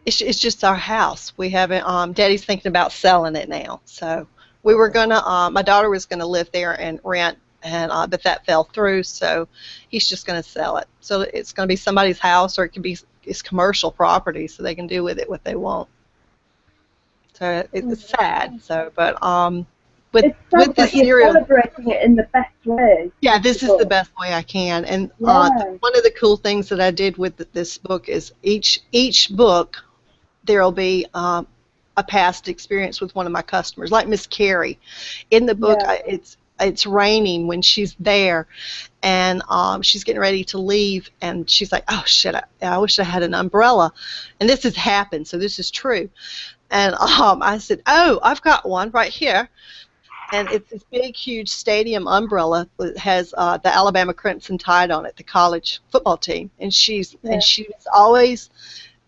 It's just our house. We haven't. Daddy's thinking about selling it now, so We were gonna, my daughter was gonna live there and rent, and but that fell through. So he's just gonna sell it. So it's gonna be somebody's house, or it could be it's commercial property, so they can do with it what they want. So it's sad. So, but It with sounds this like you're serial, celebrating it in the best way yeah, with the this is the book. best way I can. And Yeah, one of the cool things that I did with this book is each book there'll be a past experience with one of my customers, like Miss Carrie. In the book, yeah, it's raining when she's there, and she's getting ready to leave, and she's like, "Oh shit, I wish I had an umbrella," and this has happened, so this is true. And I said, "Oh, I've got one right here." And it's this big, huge stadium umbrella that has the Alabama Crimson Tide on it, the college football team. And yeah. she was always,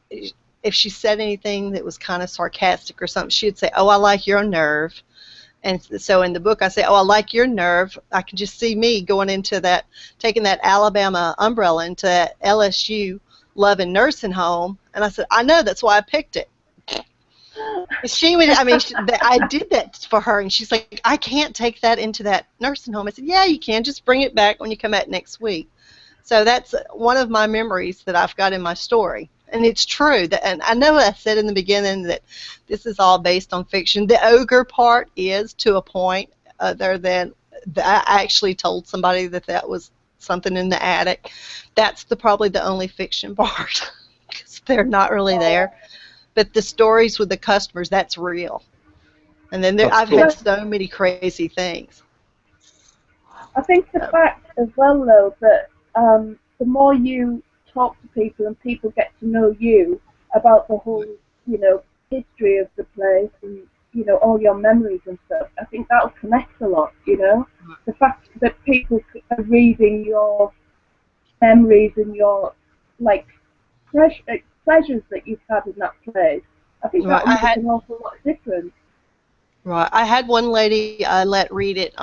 if she said anything that was kind of sarcastic or something, she'd say, "Oh, I like your nerve." And so in the book, I say, "Oh, I like your nerve." I can just see me going into that, taking that Alabama umbrella into that LSU loving nursing home. And I said, "I know, that's why I picked it." She would, I mean, I did that for her, and she's like, "I can't take that into that nursing home." I said, "Yeah, you can. Just bring it back when you come back next week." So that's one of my memories that I've got in my story. And it's true. And I know I said in the beginning that this is all based on fiction. The ogre part is to a point, other than I actually told somebody that that was something in the attic. That's probably the only fiction part because they're not really there. But the stories with the customers, that's real. And then That's I've had cool. so many crazy things. I think the So, fact as well, though, that the more you talk to people and people get to know you about the whole, you know, history of the place and, you know, all your memories and stuff, I think that'll connect a lot, you know? The fact that people are reading your memories and your, like, pleasures that you've had in that place, I think right, that'll make an awful lot of difference. I had one lady I let read it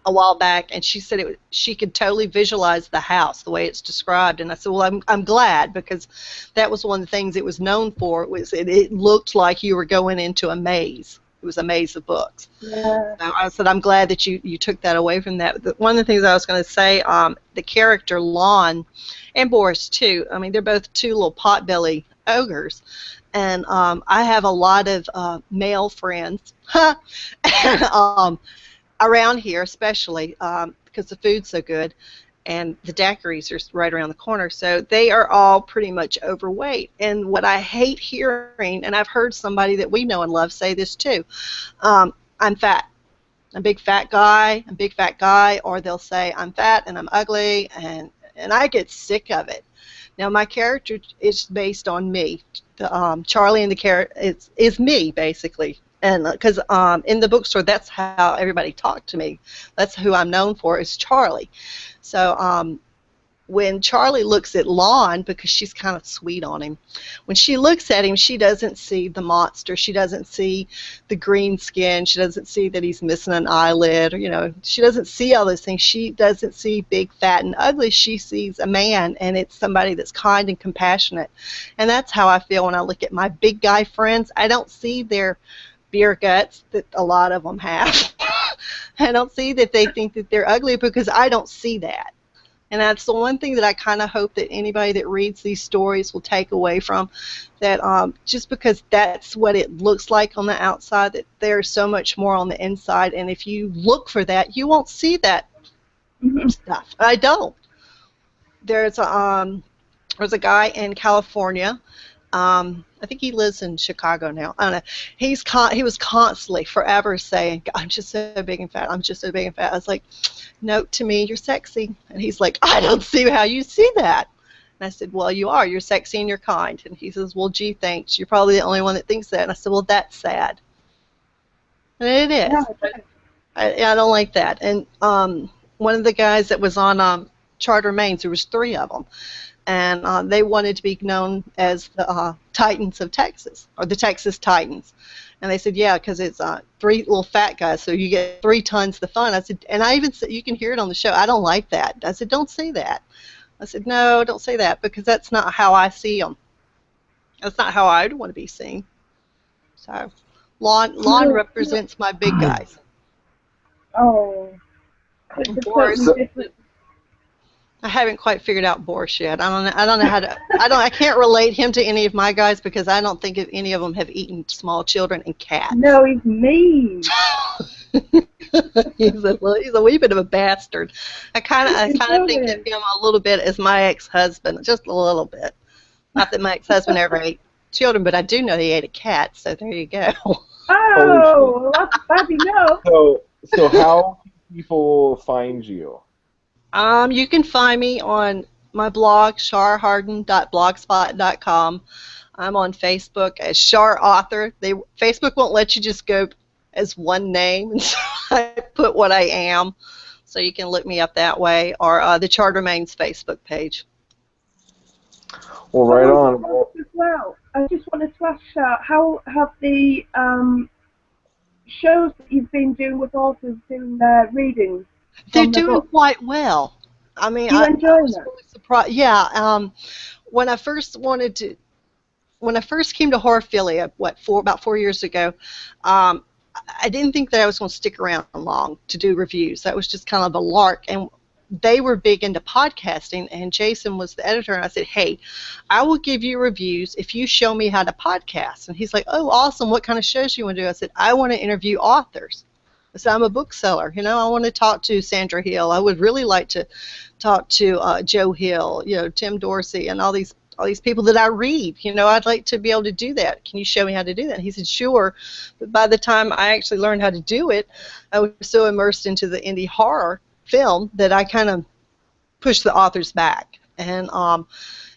a while back, and she said she could totally visualize the house the way it's described. And I said, well, I'm glad, because that was one of the things it was known for. It looked like you were going into a maze. It was a maze of books. Yeah, So I said, I'm glad that you took that away from that. One of the things I was going to say, the character Lon and Boris too. I mean, they're both two little potbelly ogres, and I have a lot of male friends, and, around here, especially because the food's so good, and the daiquiris are right around the corner. So they are all pretty much overweight. And what I hate hearing, and I've heard somebody that we know and love say this too, I'm fat. I'm a big fat guy. I'm a big fat guy. Or they'll say I'm fat and I'm ugly, and I get sick of it. Now my character is based on me. Charlie and the character is me basically, and because in the bookstore that's how everybody talked to me. That's who I'm known for is Charlie. So when Charlie looks at Lon, because she's kind of sweet on him, when she looks at him, she doesn't see the monster. She doesn't see the green skin. She doesn't see that he's missing an eyelid. Or, she doesn't see all those things. She doesn't see big, fat, and ugly. She sees a man, and it's somebody that's kind and compassionate. And that's how I feel when I look at my big guy friends. I don't see their beer guts that a lot of them have. I don't see that they think that they're ugly, because I don't see that. And that's the one thing that I kind of hope that anybody that reads these stories will take away from, that just because that's what it looks like on the outside, that there's so much more on the inside. And if you look for that, you won't see that stuff. I don't. There's there's a guy in California. I think he lives in Chicago now. I don't know. He was constantly, forever saying, "I'm just so big and fat. I'm just so big and fat." I was like, "Note to me, you're sexy." And he's like, "I don't see how you see that." And I said, "Well, you are. You're sexy and you're kind." And he says, "Well, gee, thanks. You're probably the only one that thinks that." And I said, "Well, that's sad." And it yeah, is. I don't like that. And one of the guys that was on Charter Mains, there was three of them, and they wanted to be known as the Titans of Texas, or the Texas Titans. And they said, yeah, because it's three little fat guys, so you get 3 tons the fun. I said, and I even said, you can hear it on the show, I don't like that. I said, don't say that. I said, no, don't say that, because that's not how I see them. That's not how I would want to be seen. So Lon represents my big guys. Oh, it's a Boris. totally different. I haven't quite figured out Boris yet. I don't know how to. I can't relate him to any of my guys because I don't think any of them have eaten small children and cats. No, he's mean. he's a wee bit of a bastard. I kind of think of him a little bit as my ex-husband, just a little bit. Not that my ex-husband ever ate children, but I do know he ate a cat. So there you go. Oh, that's bad enough. So how can people find you? You can find me on my blog, charharden.blogspot.com. I'm on Facebook as Char Author. Facebook won't let you just go as one name, and so I put what I am, so you can look me up that way, or the Char Remains Facebook page. Well, right on. As well, I just wanted to ask, how have the shows that you've been doing with authors doing their readings? They're doing quite well. I mean, Do you enjoy was them? really surprised. Yeah. When I first came to Horrorphilia, about 4 years ago, I didn't think that I was going to stick around long to do reviews. That was just kind of a lark. And they were big into podcasting, and Jason was the editor, and I said, hey, I will give you reviews if you show me how to podcast. And he's like, oh, awesome. What kind of shows do you want to do? I said, I want to interview authors. I said, I'm a bookseller. I want to talk to Sandra Hill. I would really like to talk to Joe Hill, Tim Dorsey, and all these people that I read. I'd like to be able to do that. Can you show me how to do that? And he said, sure. But by the time I actually learned how to do it, I was so immersed into the indie horror film that I kind of pushed the authors back. And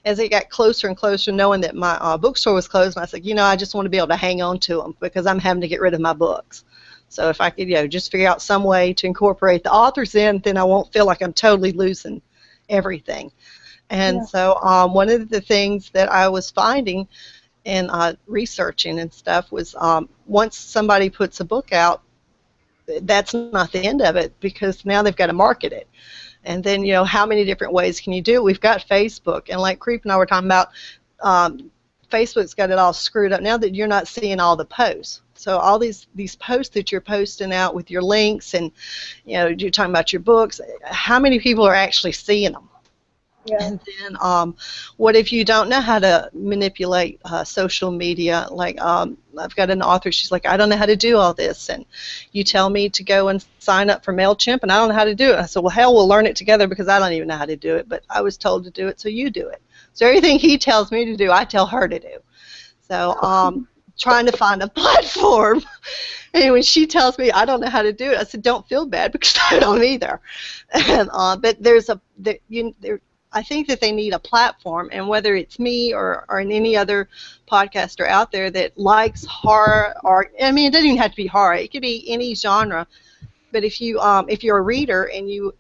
as it got closer and closer, knowing that my bookstore was closed, and I said, I just want to be able to hang on to them because I'm having to get rid of my books. So if I could, just figure out some way to incorporate the authors in, then I won't feel like I'm totally losing everything. And so one of the things that I was finding in researching and stuff was once somebody puts a book out, that's not the end of it because now they've got to market it. And then, how many different ways can you do it? We've got Facebook, and like Creep and I were talking about, Facebook's got it all screwed up now that you're not seeing all the posts. So all these posts that you're posting out with your links and, you're talking about your books, how many people are actually seeing them? Yeah. And then what if you don't know how to manipulate social media? Like I've got an author, she's like, I don't know how to do all this. And you tell me to go and sign up for MailChimp, and I don't know how to do it. I said, well, hell, we'll learn it together because I don't even know how to do it. But I was told to do it, so you do it. So everything he tells me to do, I tell her to do. So trying to find a platform. And when she tells me I don't know how to do it, I said, don't feel bad because I don't either. And, but I think that they need a platform, and whether it's me or any other podcaster out there that likes horror, or I mean, it doesn't even have to be horror. It could be any genre. But if you're a reader and you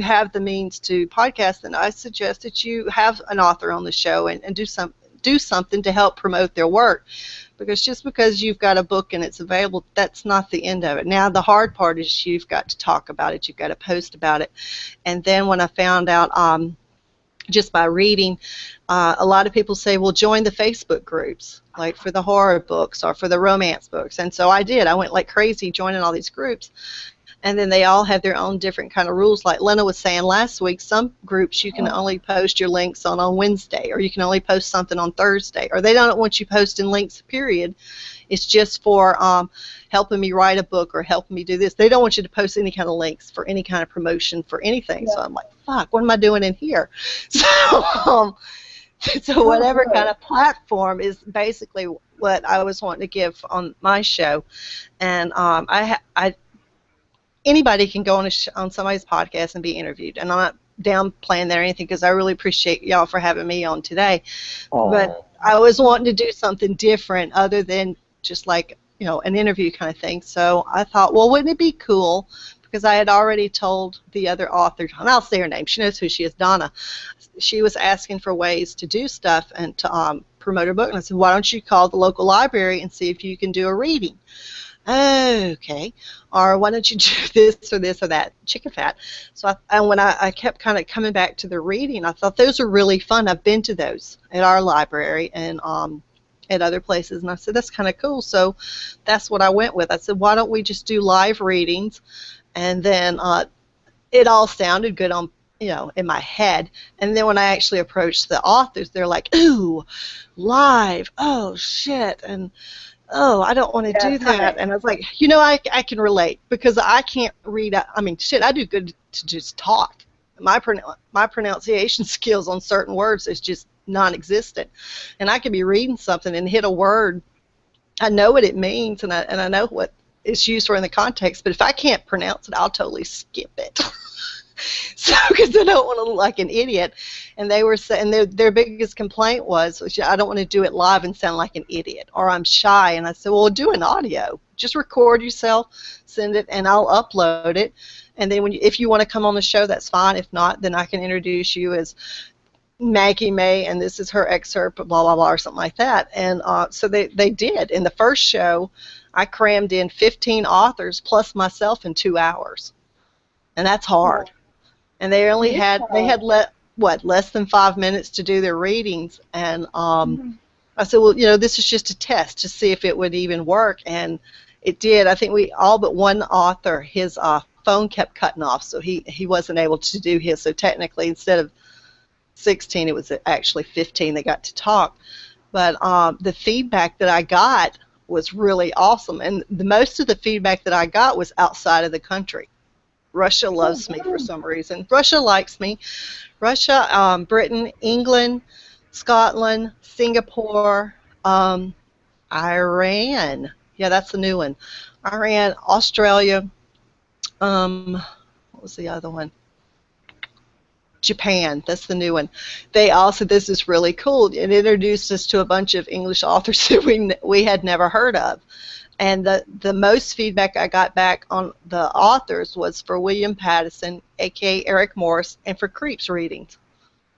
have the means to podcast, then I suggest that you have an author on the show and do something to help promote their work. Because just because you've got a book and it's available, that's not the end of it. Now the hard part is you've got to talk about it, you've got to post about it. And then when I found out just by reading, a lot of people say, well, join the Facebook groups, like for the horror books or for the romance books. And so I did. I went like crazy joining all these groups. And then they all have their own different kind of rules. Like Lena was saying last week, some groups you can only post your links on Wednesday, or you can only post something on Thursday, or they don't want you posting links, period. It's just for helping me write a book or helping me do this. They don't want you to post any kind of links for any kind of promotion for anything. Yeah. So I'm like, fuck, what am I doing in here? So, so whatever kind of platform is basically what I was wanting to give on my show. And anybody can go on somebody's podcast and be interviewed, and I'm not downplaying that or anything because I really appreciate y'all for having me on today. Aww. But I was wanting to do something different other than just like an interview kind of thing. So I thought, well, wouldn't it be cool? Because I had already told the other author, and I'll say her name. She knows who she is, Donna. She was asking for ways to do stuff and to promote her book, and I said, why don't you call the local library and see if you can do a reading? Okay, or why don't you do this or that, chicken fat. So when I kept kind of coming back to the reading, I thought those are really fun. I've been to those at our library, and at other places. And I said, that's kind of cool. So that's what I went with. I said, why don't we just do live readings? And then it all sounded good on, in my head. And then when I actually approached the authors, they're like, ooh, live, oh shit, and oh, I don't want to do that. And I was like, I can relate because I can't read. I mean, shit, I do good to just talk. My pronunciation skills on certain words is just non-existent, and I could be reading something and hit a word. I know what it means, and I know what it's used for in the context. But if I can't pronounce it, I'll totally skip it. So, because I don't want to look like an idiot, and they were saying their biggest complaint was, I don't want to do it live and sound like an idiot, or I'm shy. And I said, well, do an audio, just record yourself, send it, and I'll upload it. And then if you want to come on the show, that's fine. If not, then I can introduce you as Maggie May, and this is her excerpt, blah blah blah, or something like that. And so they did. In the first show, I crammed in 15 authors plus myself in 2 hours, and that's hard. And they only had less than 5 minutes to do their readings, and I said, well, this is just a test to see if it would even work, and it did. I think we all but one author, his phone kept cutting off, so he wasn't able to do his. So technically, instead of 16, it was actually 15 that got to talk. But the feedback that I got was really awesome, and the most of the feedback that I got was outside of the country. Russia loves me for some reason. Russia likes me. Russia, Britain, England, Scotland, Singapore, Iran. Yeah, that's the new one. Iran, Australia. What was the other one? Japan. That's the new one. They all said this is really cool. It introduced us to a bunch of English authors that we had never heard of. And the most feedback I got back on the authors was for William Pattison, a.k.a. Eric Morris, and for Creeps readings,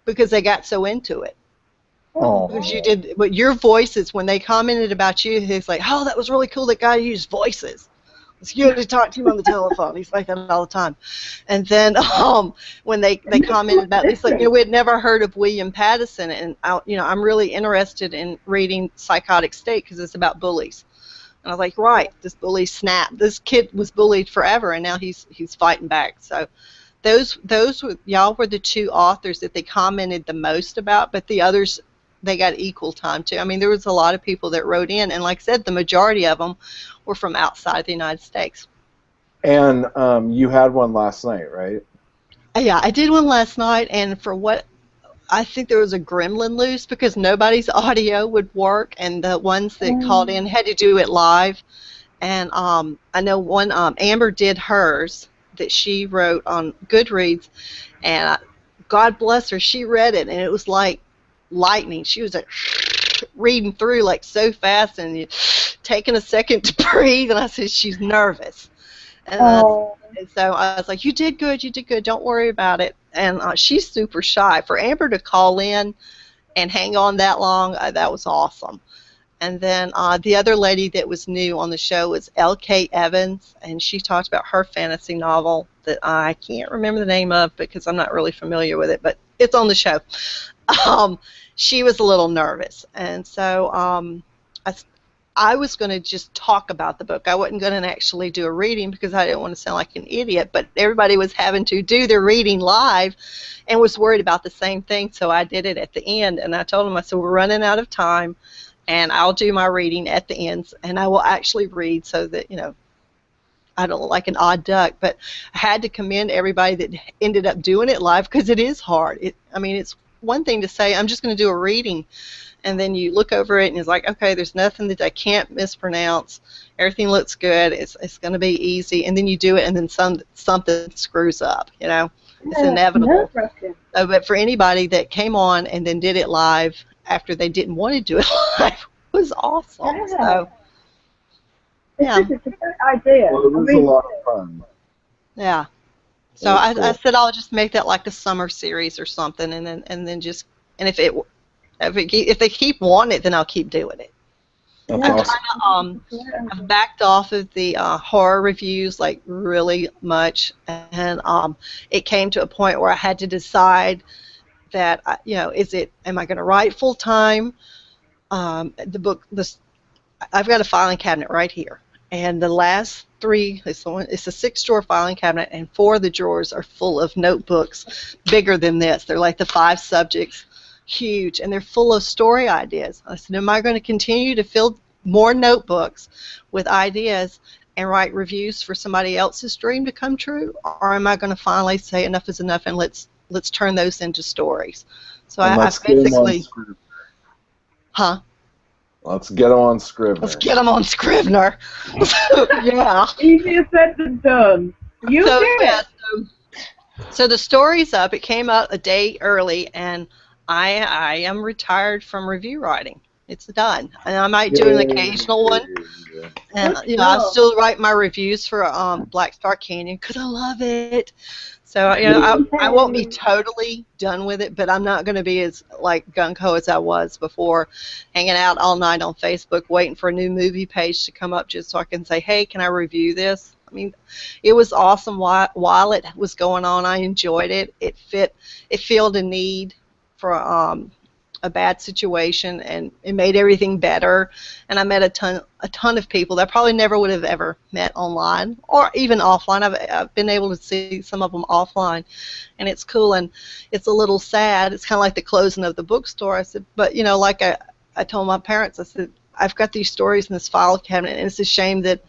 because they got so into it. Oh. Because you did, but your voices, when they commented about you, he's like, oh, that was really cool, that guy used voices. It's good to talk to him on the telephone. He's like that all the time. And then when they commented about it, he's like, we had never heard of William Pattison, and I'm really interested in reading Psychotic State because it's about bullies. And I was like, right, this bully snapped. This kid was bullied forever, and now he's fighting back. So those y'all were the two authors that they commented the most about, but the others, they got equal time too. I mean, there was a lot of people that wrote in, and like I said, the majority of them were from outside the United States. And you had one last night, right? Yeah, I did one last night, and for what I think there was a gremlin loose because nobody's audio would work, and the ones that called in had to do it live. And I know one, Amber did hers that she wrote on Goodreads, and God bless her, she read it, and it was like lightning. She was like reading through like so fast, and taking a second to breathe. And I said, she's nervous. And so I was like, you did good, don't worry about it. And she's super shy. For Amber to call in and hang on that long, that was awesome. And then the other lady that was new on the show was L.K. Evans, and she talked about her fantasy novel that I can't remember the name of because I'm not really familiar with it, but it's on the show. She was a little nervous, and so I was going to just talk about the book. I wasn't going to actually do a reading because I didn't want to sound like an idiot, but everybody was having to do their reading live and was worried about the same thing, so I did it at the end. And I told them, I said, we're running out of time, and I'll do my reading at the end, and I will actually read so that, I don't look like an odd duck. But I had to commend everybody that ended up doing it live because it is hard. It's one thing to say, I'm just going to do a reading, and then you look over it and it's like, okay, there's nothing that I can't mispronounce. Everything looks good. It's going to be easy. And then you do it, and then something screws up. It's inevitable. But for anybody that came on and then did it live after they didn't want to do it live, it was awesome. Yeah. So, yeah. It's a great idea. Well, it was a lot of fun. Yeah. So I said I'll just make that like a summer series or something, and then just, and if they keep wanting it, then I'll keep doing it. That's awesome. I've backed off of the horror reviews like really much, and it came to a point where I had to decide that am I going to write full time the book, I've got a filing cabinet right here, and the last three, it's a 6-drawer filing cabinet, and 4 of the drawers are full of notebooks bigger than this. They're like the 5 subjects, huge, and they're full of story ideas. I said, am I going to continue to fill more notebooks with ideas and write reviews for somebody else's dream to come true, or am I going to finally say enough is enough and let's turn those into stories? So And I let's get them on basically, Scrivener. huh? Let's get them on Scrivener. Let's get them on Scrivener. Yeah. Easier said than done. You So did yeah, it. so the story's up. It came out a day early, and I am retired from review writing. It's done, and I might do an occasional one. And Good you know, I job. still write my reviews for Black Star Canyon because I love it. So you know, I won't be totally done with it, but I'm not going to be as like gung ho as I was before, hanging out all night on Facebook waiting for a new movie page to come up just so I can say, hey, can I review this? I mean, it was awesome while it was going on. I enjoyed it. It filled a need for a bad situation, and it made everything better. And I met a ton of people that I probably never would have ever met online or even offline. I've been able to see some of them offline, and it's cool. And it's a little sad. It's kind of like the closing of the bookstore. I said, but you know, like I told my parents, I said, I've got these stories in this file cabinet, and it's a shame that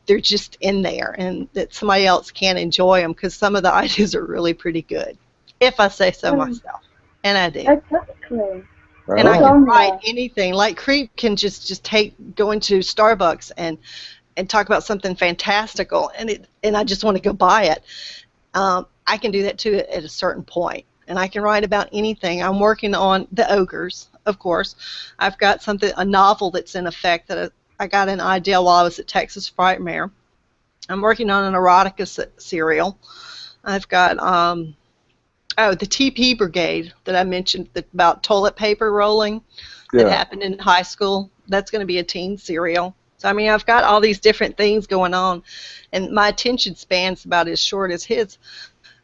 they're just in there and that somebody else can't enjoy them, because some of the ideas are really pretty good, if I say so myself. And I do. Exactly. Right And I on. can write anything. Like Creep can just go into Starbucks and talk about something fantastical, and I just want to go buy it. I can do that too at a certain point, and I can write about anything. I'm working on the ogres, of course. I've got a novel that's in effect that I got an idea while I was at Texas Frightmare. I'm working on an erotica serial. I've got the TP Brigade that I mentioned about toilet paper rolling that happened in high school. That's going to be a teen serial. So, I mean, I've got all these different things going on, and my attention span's about as short as his.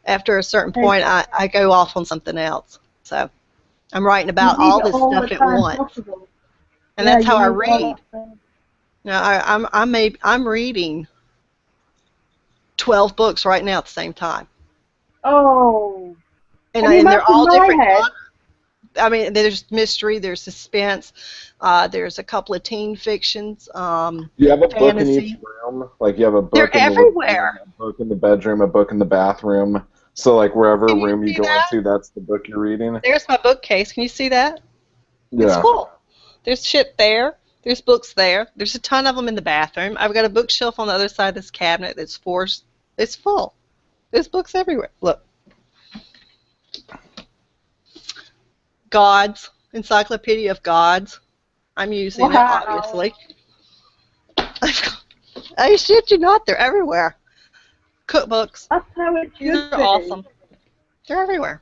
After a certain point, I go off on something else. So I'm writing about all this stuff at once. Possible. And that's how I read. Now, I'm reading 12 books right now at the same time. Oh. And they're all different. I mean, there's mystery, there's suspense, there's a couple of teen fictions. Do you have a book in each room? Like you have a book They're in the everywhere. room, a book in the bedroom, a book in the bathroom. So like wherever room you go into, that's the book you're reading. There's my bookcase. Can you see that? Yeah. It's full. There's shit there. There's books there. There's a ton of them in the bathroom. I've got a bookshelf on the other side of this cabinet that's it's full. There's books everywhere. Look. Gods, Encyclopedia of Gods. I'm using it, obviously. I shit you not, they're everywhere. Cookbooks. That's how it should These are be. awesome. They're everywhere.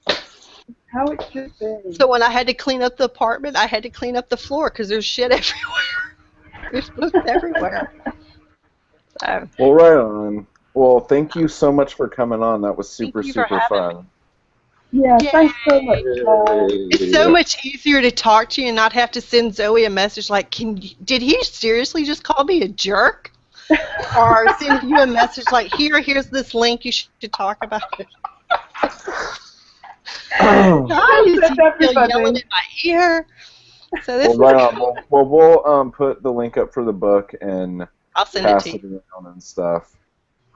How it should be. So when I had to clean up the apartment, I had to clean up the floor because there's shit everywhere. There's books everywhere. So. Well, right on. Well, thank you so much for coming on. That was super fun. Me. Yeah, thanks so much. It's so much easier to talk to you and not have to send Zoe a message like, did he seriously just call me a jerk? Or send you a message like, here's this link, you should talk about it. God, is he still yelling in my ear? So this right on. Well, we'll put the link up for the book and I'll send pass it to you. it around and stuff.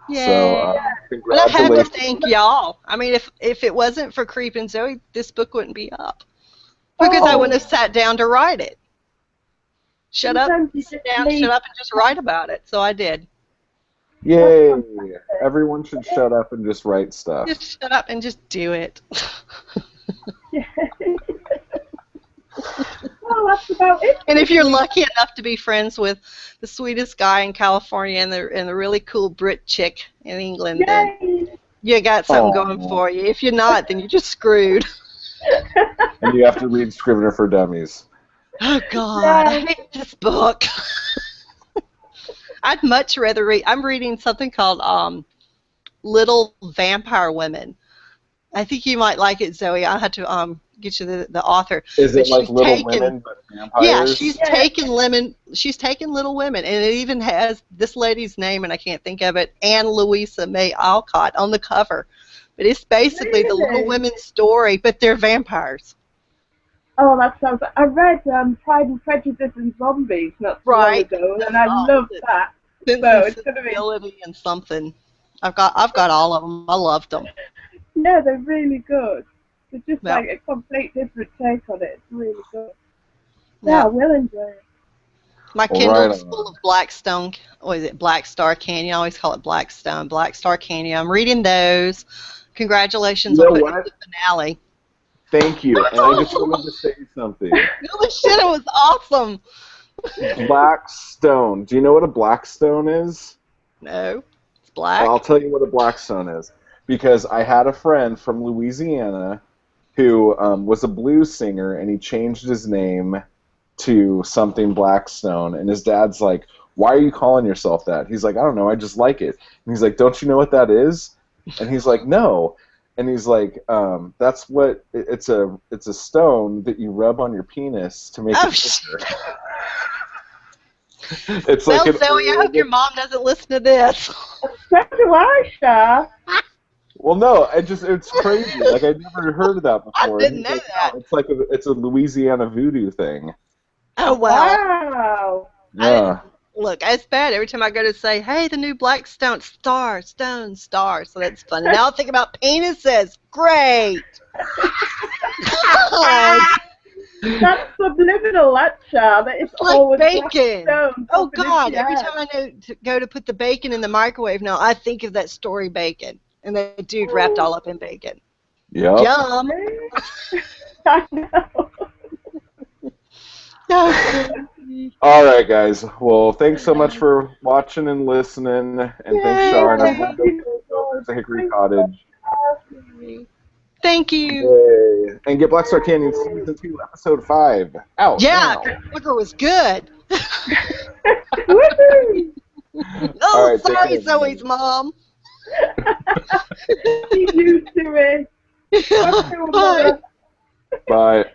Yeah. So, But I have to congratulations. thank y'all. I mean, if it wasn't for Creep and Zoe, this book wouldn't be up. Because I wouldn't have sat down to write it. Sit down, and just write about it. So I did. Yay! Everyone should shut up and just write stuff. Just shut up and just do it. Well, that's about it. And if you're lucky enough to be friends with the sweetest guy in California and the really cool Brit chick in England, then you got something going for you. If you're not, then you're just screwed. And you have to read Scrivener for Dummies. Oh, God, I hate this book. I'd much rather read. I'm reading something called Little Vampire Women. I think you might like it, Zoe. I had to get you the author. Is But it like she's Little taken, Women but vampires? yeah, she's Yeah. taken lemon. She's taken Little Women, and it even has this lady's name, and I can't think of it, Anne Louisa May Alcott on the cover. But it's basically the Little Really? Women story, but they're vampires. Oh, that sounds. I read Pride and Prejudice and Zombies not too long Right. ago, and I Oh, loved that. Sense So and it's gonna be. Sensibility and something. I've got all of them. I loved them. Yeah, they're really good. It's just Yeah. like a complete different take on it. It's really good. Yeah, I Yeah. will enjoy it. My Well, Kindle right is on. full of Blackstone. What is it? Black Star Canyon. I always call it Blackstone. Black Star Canyon. I'm reading those. Congratulations You on know putting what? the finale. Thank you. And I just wanted to say something. Holy shit! It was awesome. Blackstone. Do you know what a blackstone is? No, it's I'll black. tell you what a blackstone is. Because I had a friend from Louisiana who was a blues singer, and he changed his name to something Blackstone. And his dad's like, "Why are you calling yourself that?" He's like, "I don't know. I just like it." And he's like, "Don't you know what that is?" And he's like, "No." And he's like, "That's what it's a stone that you rub on your penis to make Oh it shit! bigger." It's Well, like an Zoe, I hope your mom doesn't listen to this. So do I, Char. Well, no, it's crazy. Like I never heard of that I before. And didn't he's know like, that. "No, it's like it's a Louisiana voodoo thing." Oh well. Wow. Yeah. Look, it's bad every time I go to say, "Hey, the new Blackstone stone star." So that's funny. Now I think about penises. Great. That's subliminal, that Char. That it's It's like always bacon. Blackstone Oh popping into God! your Every head. time I go to put the bacon in the microwave now, I think of that story bacon, and that dude wrapped all up in bacon. Yep. Yum. I know. All right, guys. Well, thanks so much for watching and listening, and thanks, Char. And Yeah, everybody go to Hickory Cottage. Thank you. Yay. And get Black Star Canyon Season 2, Episode 5 out Yeah, now. Booker was good. Woohoo! Oh, All right, take sorry, care, Zoe's mom. She's used to it. Bye. Bye.